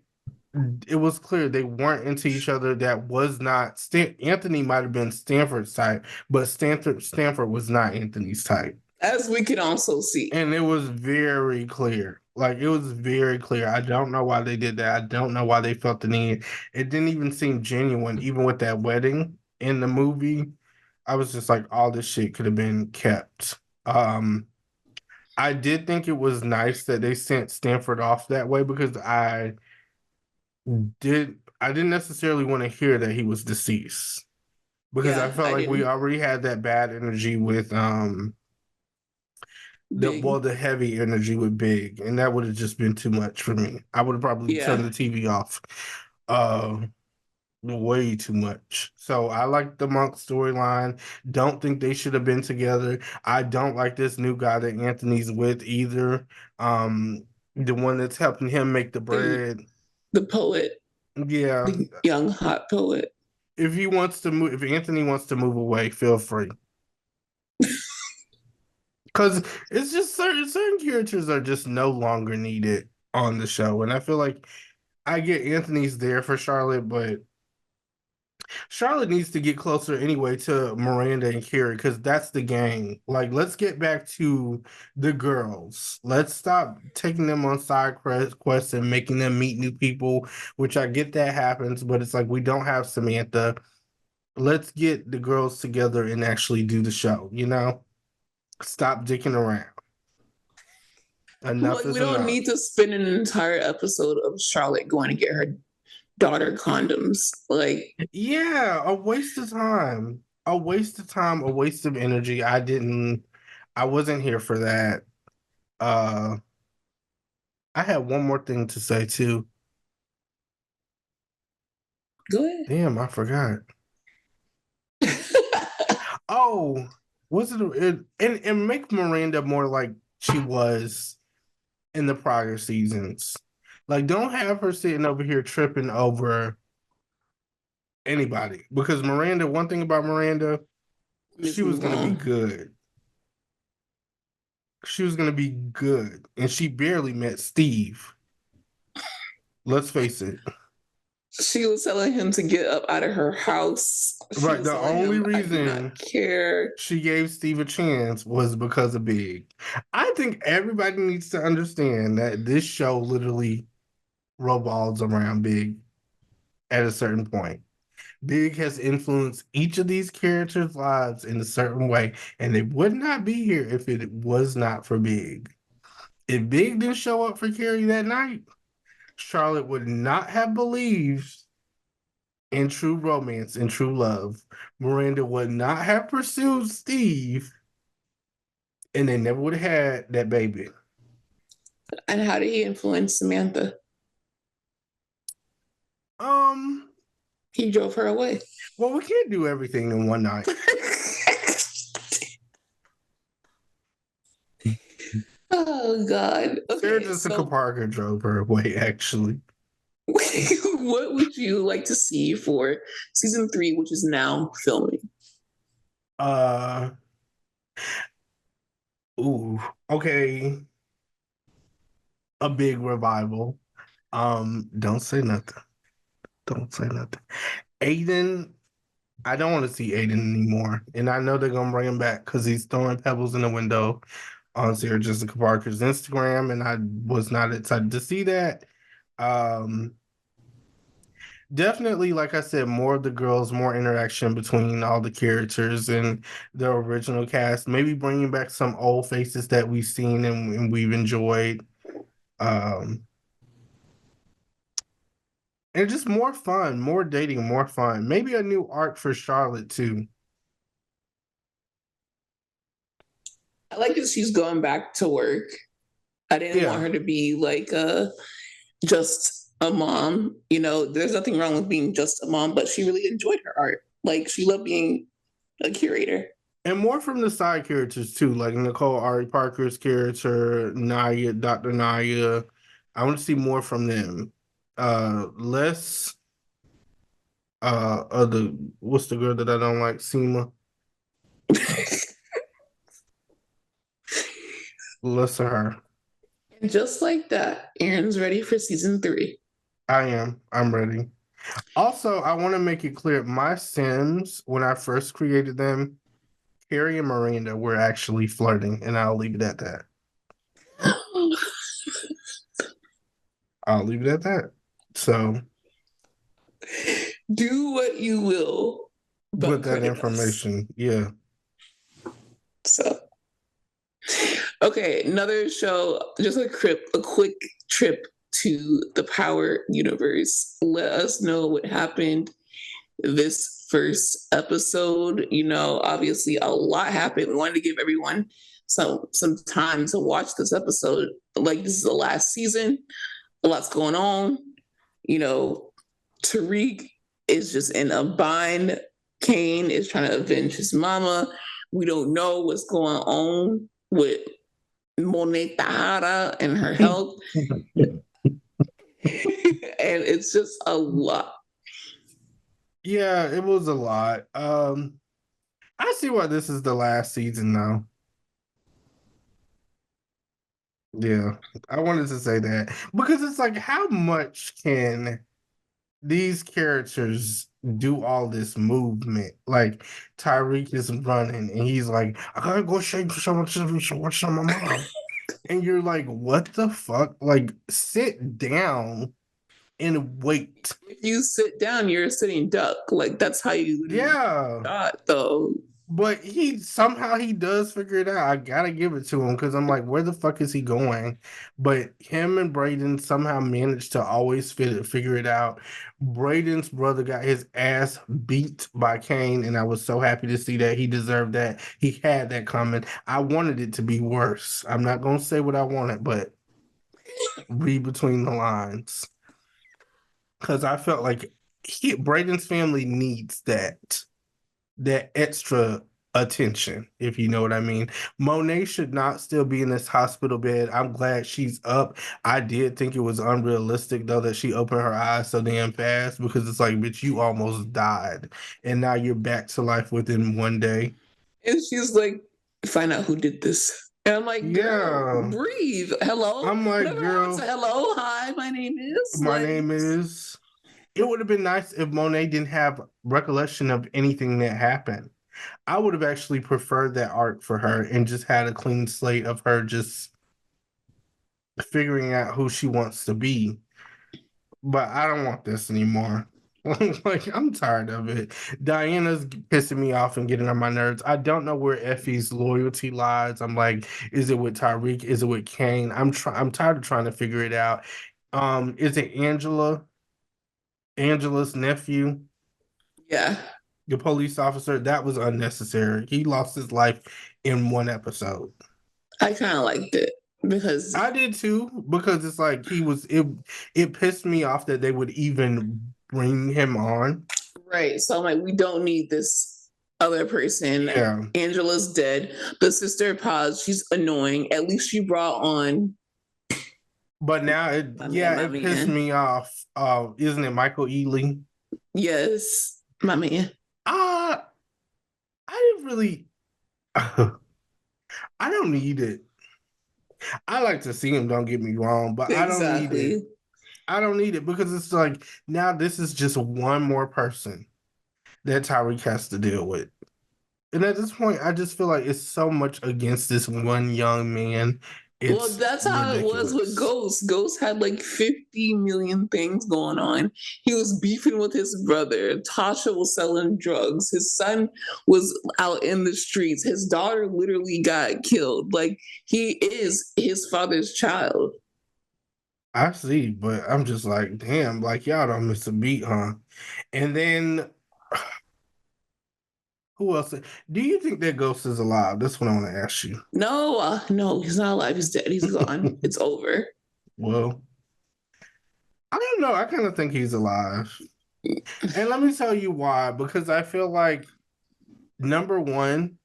it was clear they weren't into each other. That was not Anthony might have been Stanford's type, but Stanford was not Anthony's type.
As we can also see.
And it was very clear. Like, it was very clear. I don't know why they did that. I don't know why they felt the need. It didn't even seem genuine, even with that wedding in the movie. I was just like, all this shit could have been kept. I did think it was nice that they sent Stanford off that way, because I didn't necessarily want to hear that he was deceased, because I felt like we already had that bad energy with the heavy energy with Big, and that would have just been too much for me. I would have probably turned the TV off. Way too much. So I like the Monk storyline. Don't think they should have been together. I don't like this new guy that Anthony's with either. The one that's helping him make the bread.
The poet.
Yeah.
The young hot poet.
If Anthony wants to move away, feel free. Because it's just certain characters are just no longer needed on the show. And I feel like I get Anthony's there for Charlotte, but Charlotte needs to get closer anyway to Miranda and Carrie, because that's the gang. Like, let's get back to the girls. Let's stop taking them on side quests and making them meet new people, which I get that happens, but it's like, we don't have Samantha. Let's get the girls together and actually do the show, Stop dicking around. Enough is enough. We
don't need to spend an entire episode of Charlotte going to get her daughter condoms. Like,
yeah, a waste of time. A waste of time, a waste of energy. I wasn't here for that. I had one more thing to say too.
Go ahead.
Damn, I forgot. Oh, was it and make Miranda more like she was in the prior seasons. Like, don't have her sitting over here tripping over anybody, because Miranda, one thing about Miranda, she was going to be good. She was going to be good, and she barely met Steve. Let's face it.
She was telling him to get up out of her house.
Right. The only reason she gave Steve a chance was because of Big. I think everybody needs to understand that this show literally revolves around Big at a certain point. Big has influenced each of these characters' lives in a certain way, and they would not be here if it was not for Big. If Big didn't show up for Carrie that night, Charlotte would not have believed in true romance and true love. Miranda would not have pursued Steve, and they never would have had that baby.
And how did he influence Samantha?
He
drove her away.
Well, we can't do everything in one night.
Oh God.
Okay, Sarah Jessica Parker drove her away, actually.
What would you like to see for season 3, which is now filming?
Okay. A big revival. Don't say nothing. Don't say nothing. Aiden, I don't want to see Aiden anymore. And I know they're gonna bring him back because he's throwing pebbles in the window on Sarah Jessica Parker's Instagram, and I was not excited to see that. Um, Definitely, like I said, more of the girls, more interaction between all the characters and the original cast. Maybe bringing back some old faces that we've seen and we've enjoyed. Um, and just more fun, more dating, more fun. Maybe a new arc for Charlotte too.
I like that she's going back to work. I didn't want her to be like just a mom. You know, there's nothing wrong with being just a mom, but she really enjoyed her art. Like she loved being a curator.
And more from the side characters too, like Nicole Ari Parker's character, Naya, Dr. Naya. I want to see more from them. Less other what's the girl that I don't like? Seema. Less of her.
And just like that, Aaron's ready for season 3.
I am. I'm ready. Also, I want to make it clear my Sims, when I first created them, Carrie and Miranda were actually flirting, and I'll leave it at that. I'll leave it at that. So
do what you will
with that information. Yeah.
So okay, another show, just a quick trip to the Power universe. Let us know what happened this first episode. You know, obviously a lot happened. We wanted to give everyone some time to watch this episode. Like this is the last season. A lot's going on. You know, Tariq is just in a bind. Kane is trying to avenge his mama. We don't know what's going on with Monet Tahara and her health. And it's just a lot.
Yeah, it was a lot. I see why this is the last season now. Yeah, I wanted to say that because it's like, how much can these characters do all this movement? Like Tariq is running and he's like, I gotta go shake watch my mom. And you're like, what the fuck? Like, sit down and wait.
If you sit down, you're a sitting duck. Like that's how you got though.
But he somehow he does figure it out. I gotta give it to him because I'm like, where the fuck is he going? But him and Braden somehow managed to always figure it out. Braden's brother got his ass beat by Kane, and I was so happy to see that. He deserved that. He had that coming. I wanted it to be worse. I'm not gonna say what I wanted, but read between the lines. Because I felt like Braden's family needs that extra attention, if you know what I mean. Monet should not still be in this hospital bed. I'm glad she's up. I did think it was unrealistic though that she opened her eyes so damn fast, because it's like, bitch, you almost died and now you're back to life within one day.
And she's like, find out who did this. And I'm like, girl, breathe. Hello.
I'm like, girl,
hello, hi, my name is.
My name is. It would have been nice if Monet didn't have recollection of anything that happened. I would have actually preferred that arc for her and just had a clean slate of her just figuring out who she wants to be. But I don't want this anymore. Like, I'm tired of it. Diana's pissing me off and getting on my nerves. I don't know where Effie's loyalty lies. I'm like, is it with Tariq? Is it with Kane? I'm tired of trying to figure it out. Is it Angela's nephew?
Yeah.
The police officer? That was unnecessary. He lost his life in one episode.
I kind of liked it because
I did too, because it's like it pissed me off that they would even bring him on.
Right. So I'm like, we don't need this other person.
Yeah.
Angela's dead. The sister Paz, she's annoying. At least she brought on.
But now it pissed me off. Isn't it Michael Ealy?
Yes, my man.
I didn't really I don't need it. I like to see him, don't get me wrong, but I don't need it. I don't need it because it's like, now this is just one more person. that Tariq has to deal with. And at this point, I just feel like it's so much against this one young man.
Well,
It's
that's how it was with
ridiculous.
Ghost. Ghost had like 50 million things going on. He was beefing with his brother. Tasha was selling drugs. His son was out in the streets. His daughter literally got killed. Like, he is his father's child.
I see, but I'm just like, damn, like y'all don't miss a beat, huh? And then who else? Do you think that Ghost is alive? That's what I want to ask you.
No, no, he's not alive. He's dead. He's gone. It's over.
Well, I don't know. I kind of think he's alive. And let me tell you why. Because I feel like, number one,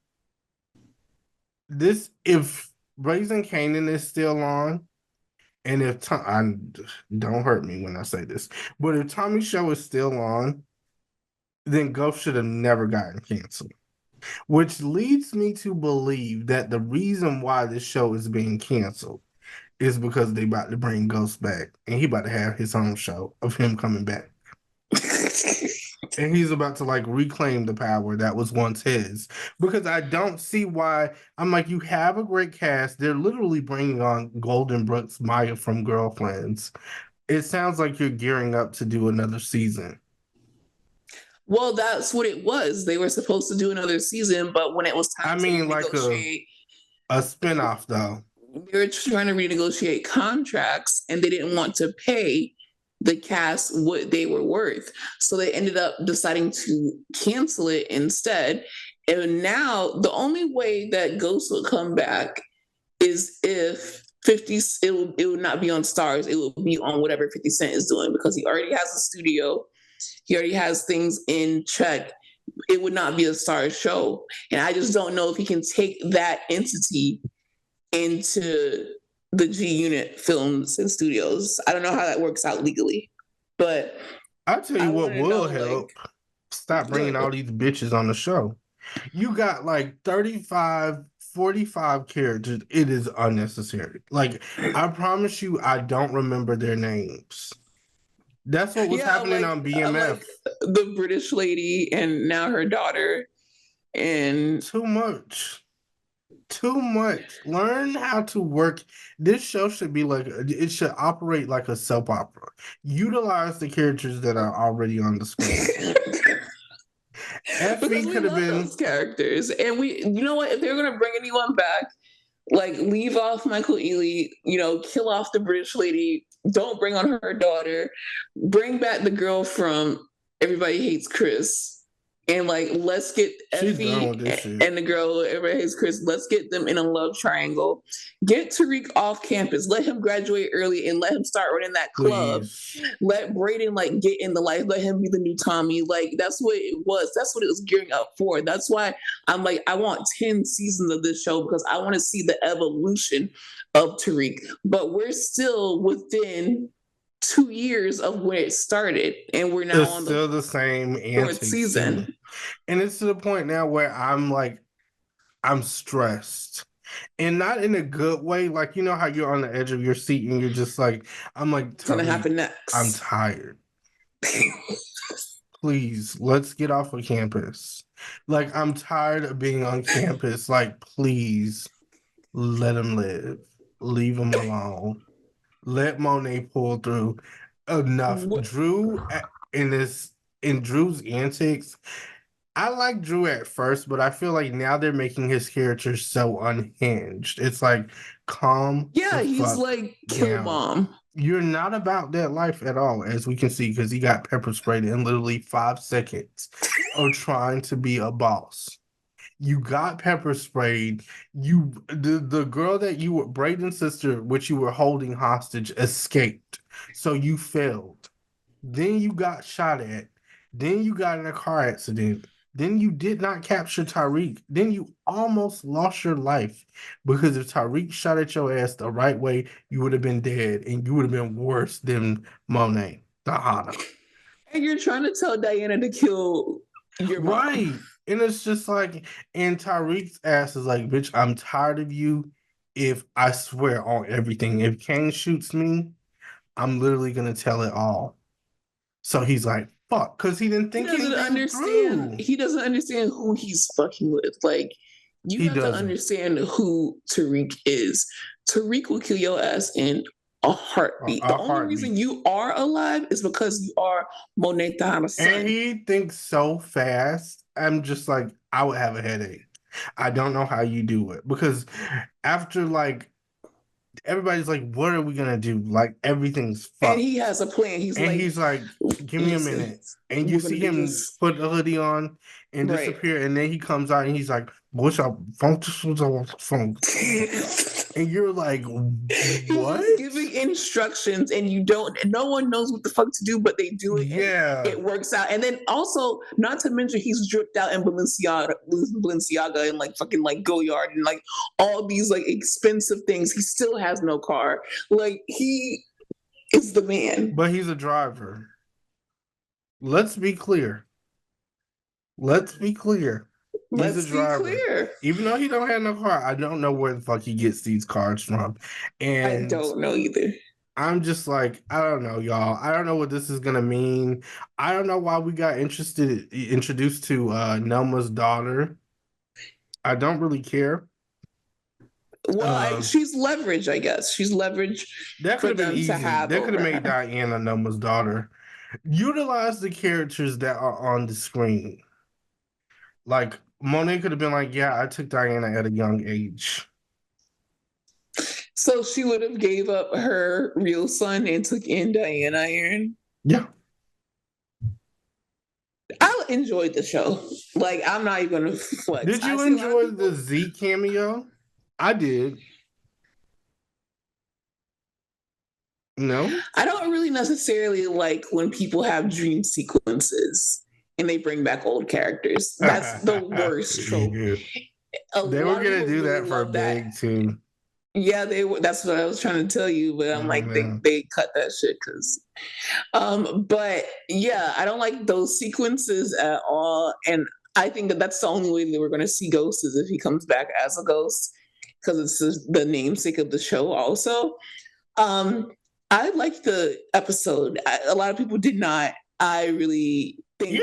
this if Raising Kanan is still on, and if don't hurt me when I say this, but if Tommy's show is still on, then Ghost should have never gotten canceled. Which leads me to believe that the reason why this show is being canceled is because they about to bring Ghost back, and he about to have his own show of him coming back. And he's about to like reclaim the power that was once his. Because I don't see why. I'm like, you have a great cast. They're literally bringing on Golden Brooks Maya from Girlfriends. It sounds like you're gearing up to do another season.
Well, that's what it was. They were supposed to do another season, but when it was time to renegotiate,
a spinoff though.
They were trying to renegotiate contracts and they didn't want to pay the cast what they were worth. So they ended up deciding to cancel it instead. And now the only way that Ghost will come back is if 50, it would not be on Stars. It will be on whatever 50 Cent is doing because he already has a studio. He already has things in check. It would not be a Stars show. And I just don't know if he can take that entity into the G Unit Films and Studios. I don't know how that works out legally, but
I'll tell you what will help. Like, stop bringing all these bitches on the show. You got like 35, 45 characters. It is unnecessary. Like, I promise you, I don't remember their names. That's what was happening on BMF.
Like the British lady and now her daughter. And
too much. Learn how to work. This show should be like, it should operate like a soap opera. Utilize the characters that are already on the screen.
Effie could have been those characters, and you know what? If they're gonna bring anyone back, like leave off Michael Ealy, kill off the British lady. Don't bring on her daughter. Bring back the girl from Everybody Hates Chris. And like, let's get Effie and the girl, Everybody Hates Chris. Let's get them in a love triangle. Get Tariq off campus. Let him graduate early and let him start running that club. Please. Let Brayden like get in the life. Let him be the new Tommy. Like that's what it was. That's what it was gearing up for. That's why I'm like, I want 10 seasons of this show because I want to see the evolution of Tariq. But we're still within 2 years of when it started, and we're now on
the same
fourth season.
And it's to the point now where I'm like, I'm stressed. And not in a good way. Like, you know how you're on the edge of your seat and you're just like, I'm like,
what's gonna happen next?
I'm tired. Please, let's get off of campus. Like, I'm tired of being on campus. Like, please, let him live. Leave him alone. Let Monet pull through. Enough. Drew in Drew's antics. I like Drew at first, but I feel like now they're making his character so unhinged. It's like, calm.
Yeah, he's like kill mom.
You're not about that life at all, as we can see, because he got pepper sprayed in literally 5 seconds of trying to be a boss. You got pepper sprayed. The girl that you were Brayden's sister, which you were holding hostage, escaped. So you failed. Then you got shot at. Then you got in a car accident. Then you did not capture Tariq. Then you almost lost your life because if Tariq shot at your ass the right way, you would have been dead and you would have been worse than Monet, Dahana.
And you're trying to tell Diana to kill your mom.
Right. And it's just like, and Tariq's ass is like, bitch, I'm tired of you. If I swear on everything, if Kane shoots me, I'm literally going to tell it all. So he's like, fuck because he didn't think anything through.
He doesn't understand who he's fucking with. Like, you have to understand who Tariq is. Tariq will kill your ass in a heartbeat. The only reason you are alive is because you are Monet Tahana's son.
And he thinks so fast. I'm just like, I would have a headache. I don't know how you do it. Because after, like, everybody's like, what are we gonna do? Like, everything's fucked.
And he has a plan. He's like,
give me a minute. And you see him put a hoodie on and disappear, and then he comes out and he's like, what's up? And you're like, what?
He's giving instructions, and no one knows what the fuck to do, but they do it.
Yeah.
It works out. And then also, not to mention, he's dripped out in Balenciaga and like fucking like Goyard and like all these like expensive things. He still has no car. Like, he is the man.
But he's a driver. Let's be clear. He's a driver. Even though he don't have no car, I don't know where the fuck he gets these cars from. And
I don't know either.
I'm just like, I don't know, y'all. I don't know what this is gonna mean. I don't know why we got introduced to Nelma's daughter. I don't really care.
Well, she's leverage, I guess. She's leverage.
That could have been easy. They could have made Diana Nelma's daughter. Utilize the characters that are on the screen. Like, Monet could have been like, yeah, I took Diana at a young age.
So she would have gave up her real son and took in Diana Iron?
Yeah.
I enjoyed the show. Like, I'm not even going to flex.
Did you enjoy the Z cameo? I did. No?
I don't really necessarily like when people have dream sequences and they bring back old characters. That's the worst trope.
They were going to do that for Big too.
Yeah, they were. That's what I was trying to tell you, but I'm they cut that shit because. But yeah, I don't like those sequences at all, and I think that's the only way that we're going to see Ghost is if he comes back as a ghost, because it's the namesake of the show. Also, I liked the episode. A lot of people did not. I really think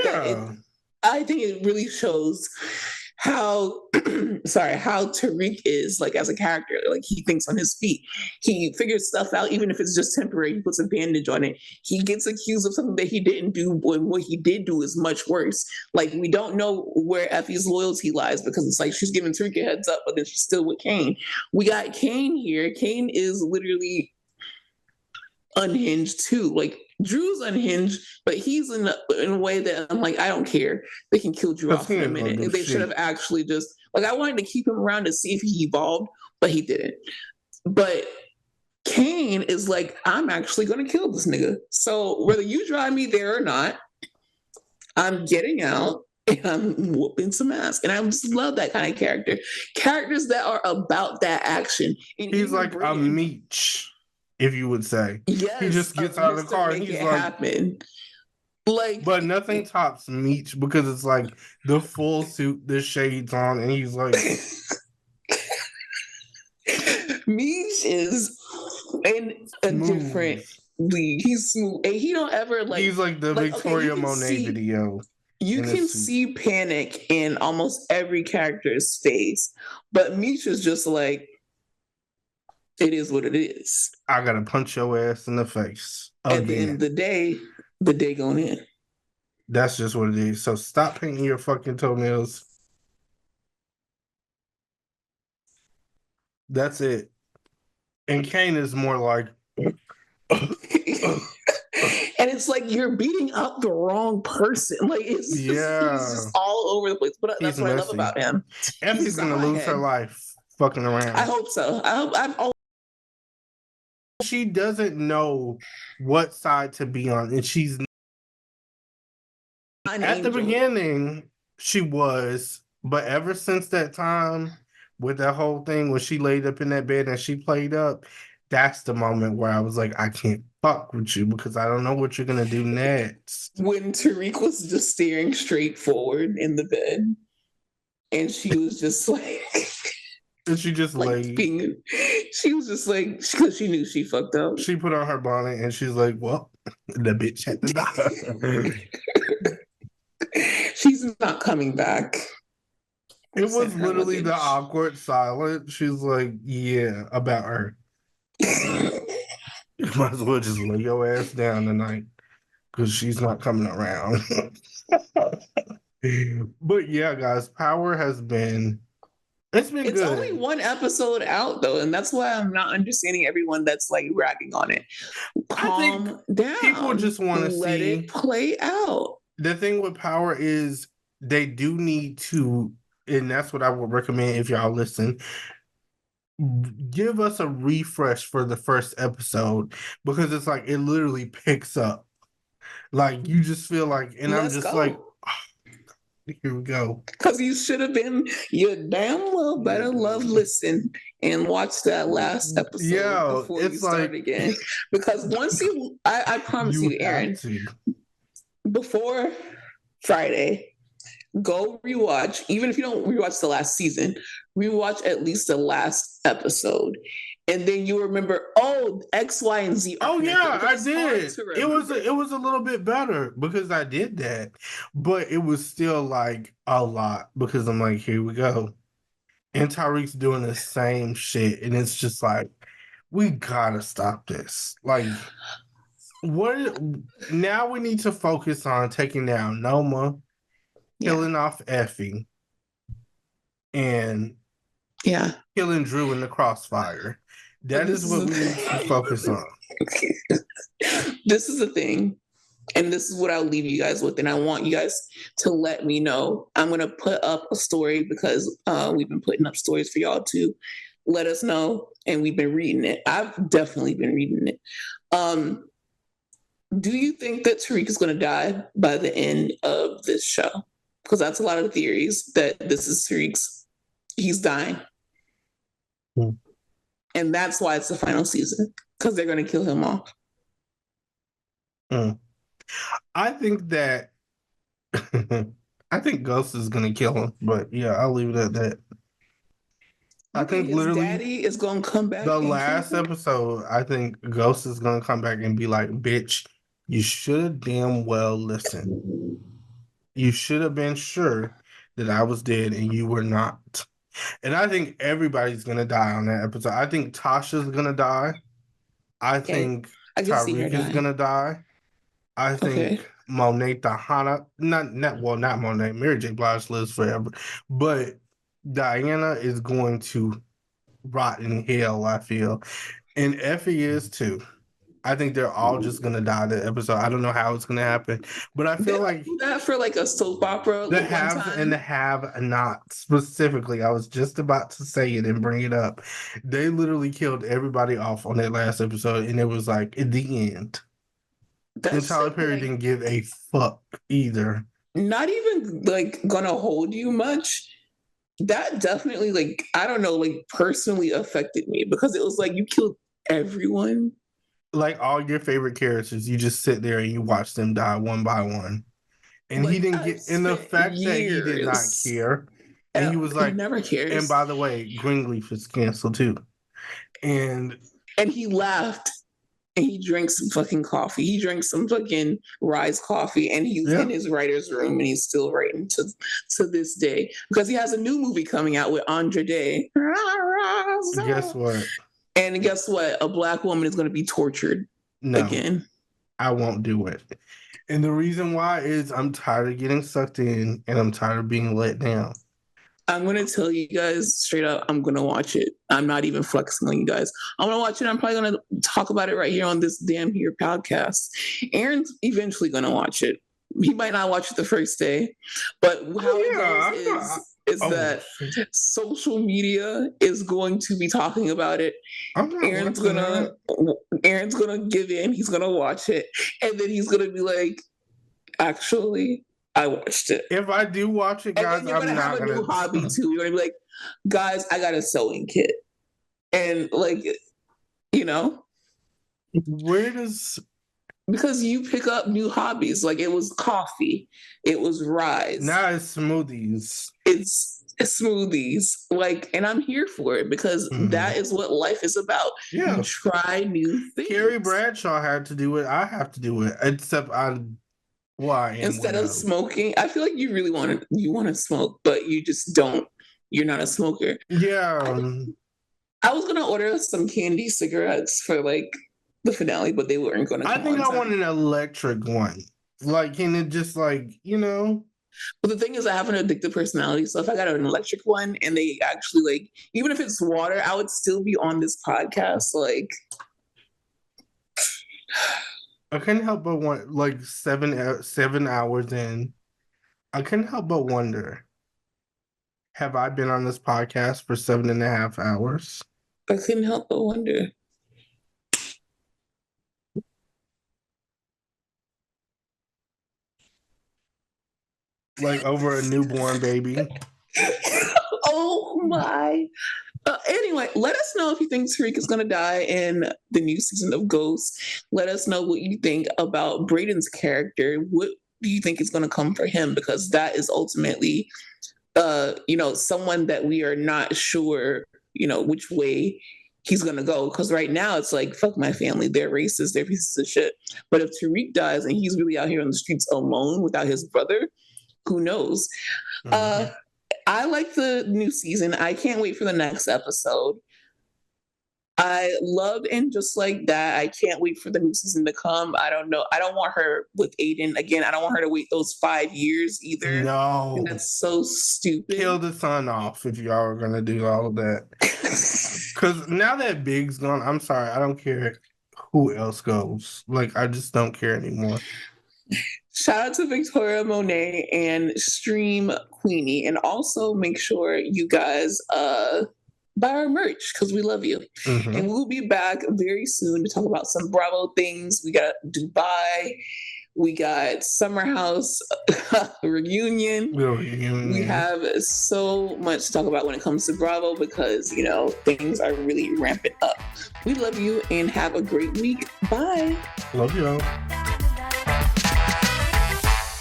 I think it really shows how how Tariq is like as a character. Like, he thinks on his feet. He figures stuff out, even if it's just temporary. He puts a bandage on it. He gets accused of something that he didn't do, when what he did do is much worse. Like, we don't know where Effie's loyalty lies, because it's like she's giving Tariq a heads up, but then she's still with Kane. We got Kane here. Kane is literally unhinged too. Like, Drew's unhinged, but he's in a way that I'm like, I don't care. They can kill Drew off in a minute. They should have actually just, like, I wanted to keep him around to see if he evolved, but he didn't. But Kane is like, I'm actually going to kill this nigga. So whether you drive me there or not, I'm getting out and I'm whooping some ass. And I just love that kind of character. Characters that are about that action. And
he's like a Meech, if you would say.
Yes,
he just gets out of the car and he's like,
happen. Like,
but nothing tops Meech, because it's like the full suit, the shades on, and he's like,
Meech is in a different league. He's smooth, and he don't ever like.
He's like the Victoria Monet video.
You can see panic in almost every character's face, but Meech is just like, it is what it is.
I gotta punch your ass in the face.
At the end of the day going in.
That's just what it is. So stop painting your fucking toenails. That's it. And Kane is more like,
and it's like you're beating up the wrong person. Like, it's he's just all over the place. But that's what I love about him.
Effie's gonna lose her life fucking around.
I hope so.
She doesn't know what side to be on, and she's at the beginning she was, but ever since that time with that whole thing when she laid up in that bed and she played up, that's the moment where I was like, I can't fuck with you because I don't know what you're gonna do next.
When Tariq was just staring straight forward in the bed, and she was just like.
And she just laid.
She was just like, because she knew she fucked up.
She put on her bonnet and she's like, well, The bitch had to die.
She's not coming back.
It was literally the awkward silence. She's like, yeah, about her. You might as well just lay your ass down tonight because she's not coming around. But yeah, guys, Power has been it's good.
Only one episode out though, and that's why I'm not understanding everyone that's like ragging on it. Calm down.
People just want to
let it play out.
The thing with Power is they do need to, and that's what I would recommend if y'all listen. Give us a refresh for the first episode because it's like it literally picks up. Like you just feel like, and I'm just like, here we go.
Because you should have been, you damn well better listen and watch that last episode before you start again. Because once I promise you, Aaron, before Friday, go rewatch, even if you don't rewatch the last season, rewatch at least the last episode. And then you remember, X, Y, and Z.
Oh yeah, I did. It was a little bit better because I did that, but it was still like a lot because I'm like, here we go, and Tariq's doing the same shit, and it's just like, we gotta stop this. Like, what? Now we need to focus on taking down Noma, killing off Effie, and killing Drew in the crossfire. That is what we need to focus on.
This is the thing, and this is what I'll leave you guys with, and I want you guys to let me know. I'm going to put up a story because we've been putting up stories for y'all to let us know, and we've been reading it. I've definitely been reading it. Do you think that Tariq is going to die by the end of this show? Because that's a lot of the theories that this is Tariq's. He's dying. And that's why it's the final season, because they're going to kill him off.
I think that I think Ghost is going to kill him, but yeah, I'll leave it at that. I think
his
literally
daddy is going to come back.
The last episode, I think Ghost is going to come back and be like, bitch, you should have damn well listened. You should have been sure that I was dead and you were not. And I think everybody's going to die on that episode. I think Tasha's going to die. I think Tariq is going to die. I think Monet Tahana, not Monet, Mary J. Blige lives forever. But Diana is going to rot in hell, I feel. And Effie is too. I think they're all just gonna die that episode. I don't know how it's gonna happen, but I feel like
that for like a soap opera.
The haves and the have-nots specifically. I was just about to say it and bring it up. They literally killed everybody off on that last episode, and it was like at the end. And Tyler Perry didn't give a fuck either.
Not even like gonna hold you much. That definitely, like, I don't know, like personally affected me because it was like you killed everyone.
Like all your favorite characters, you just sit there and you watch them die one by one. And he didn't get, and the fact that he did not care, and he was like,
he never cares.
And by the way, Greenleaf is canceled too. And
he laughed and he drank some fucking coffee. He drank some fucking Rise coffee, and he's in his writer's room, and he's still writing to this day because he has a new movie coming out with Andra Day.
Guess what?
And guess what? A Black woman is going to be tortured again.
I won't do it. And the reason why is I'm tired of getting sucked in, and I'm tired of being let down.
I'm going to tell you guys straight up, I'm going to watch it. I'm not even flexing on you guys. I'm going to watch it. I'm probably going to talk about it right here on this damn here podcast. Aaron's eventually going to watch it. He might not watch it the first day, but how it goes is that social media is going to be talking about it. Aaron's gonna give in. He's gonna watch it, and then he's gonna be like, "Actually, I watched it."
If I do watch it, guys,
I'm gonna have a new hobby too. You're gonna be like, "Guys, I got a sewing kit," and like,
where does.
Because you pick up new hobbies. Like it was coffee. It was Rise.
Now it's smoothies.
It's smoothies, like, and I'm here for it because that is what life is about.
Yeah.
You try new things.
Carrie Bradshaw had to do it. I have to do it. Except
instead of smoking, I feel like you really want to smoke, but you just don't. You're not a smoker.
Yeah.
I was gonna order some candy cigarettes for like the finale, but they weren't gonna come.
I think I want an electric one. Like, can it just like, you know?
But the thing is, I have an addictive personality. So if I got an electric one and they actually like, even if it's water, I would still be on this podcast. Like,
I couldn't help but want, like 7 hours in, I couldn't help but wonder, have I been on this podcast for 7.5 hours?
I couldn't help but wonder.
Like over a newborn baby.
Oh my. Anyway, let us know if you think Tariq is going to die in the new season of Ghost. Let us know what you think about Brayden's character. What do you think is going to come for him? Because that is ultimately, someone that we are not sure, which way he's going to go. Because right now it's like, fuck my family. They're racist. They're pieces of shit. But if Tariq dies and he's really out here on the streets alone without his brother, who knows? I like the new season. I can't wait for the next episode. I love And Just Like That. I can't wait for the new season to come. I don't know. I don't want her with Aiden again. I don't want her to wait those 5 years either.
No.
And that's so stupid.
Kill the son off if y'all are going to do all of that. Because now that Big's gone, I'm sorry. I don't care who else goes. Like, I just don't care anymore.
Shout out to Victoria Monet and Stream Queenie. And also make sure you guys buy our merch because we love you. And we'll be back very soon to talk about some Bravo things. We got Dubai. We got Summer House reunion. We have so much to talk about when it comes to Bravo because, things are really ramping up. We love you and have a great week. Bye.
Love y'all.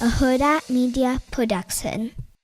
A Hurrdat Media Production.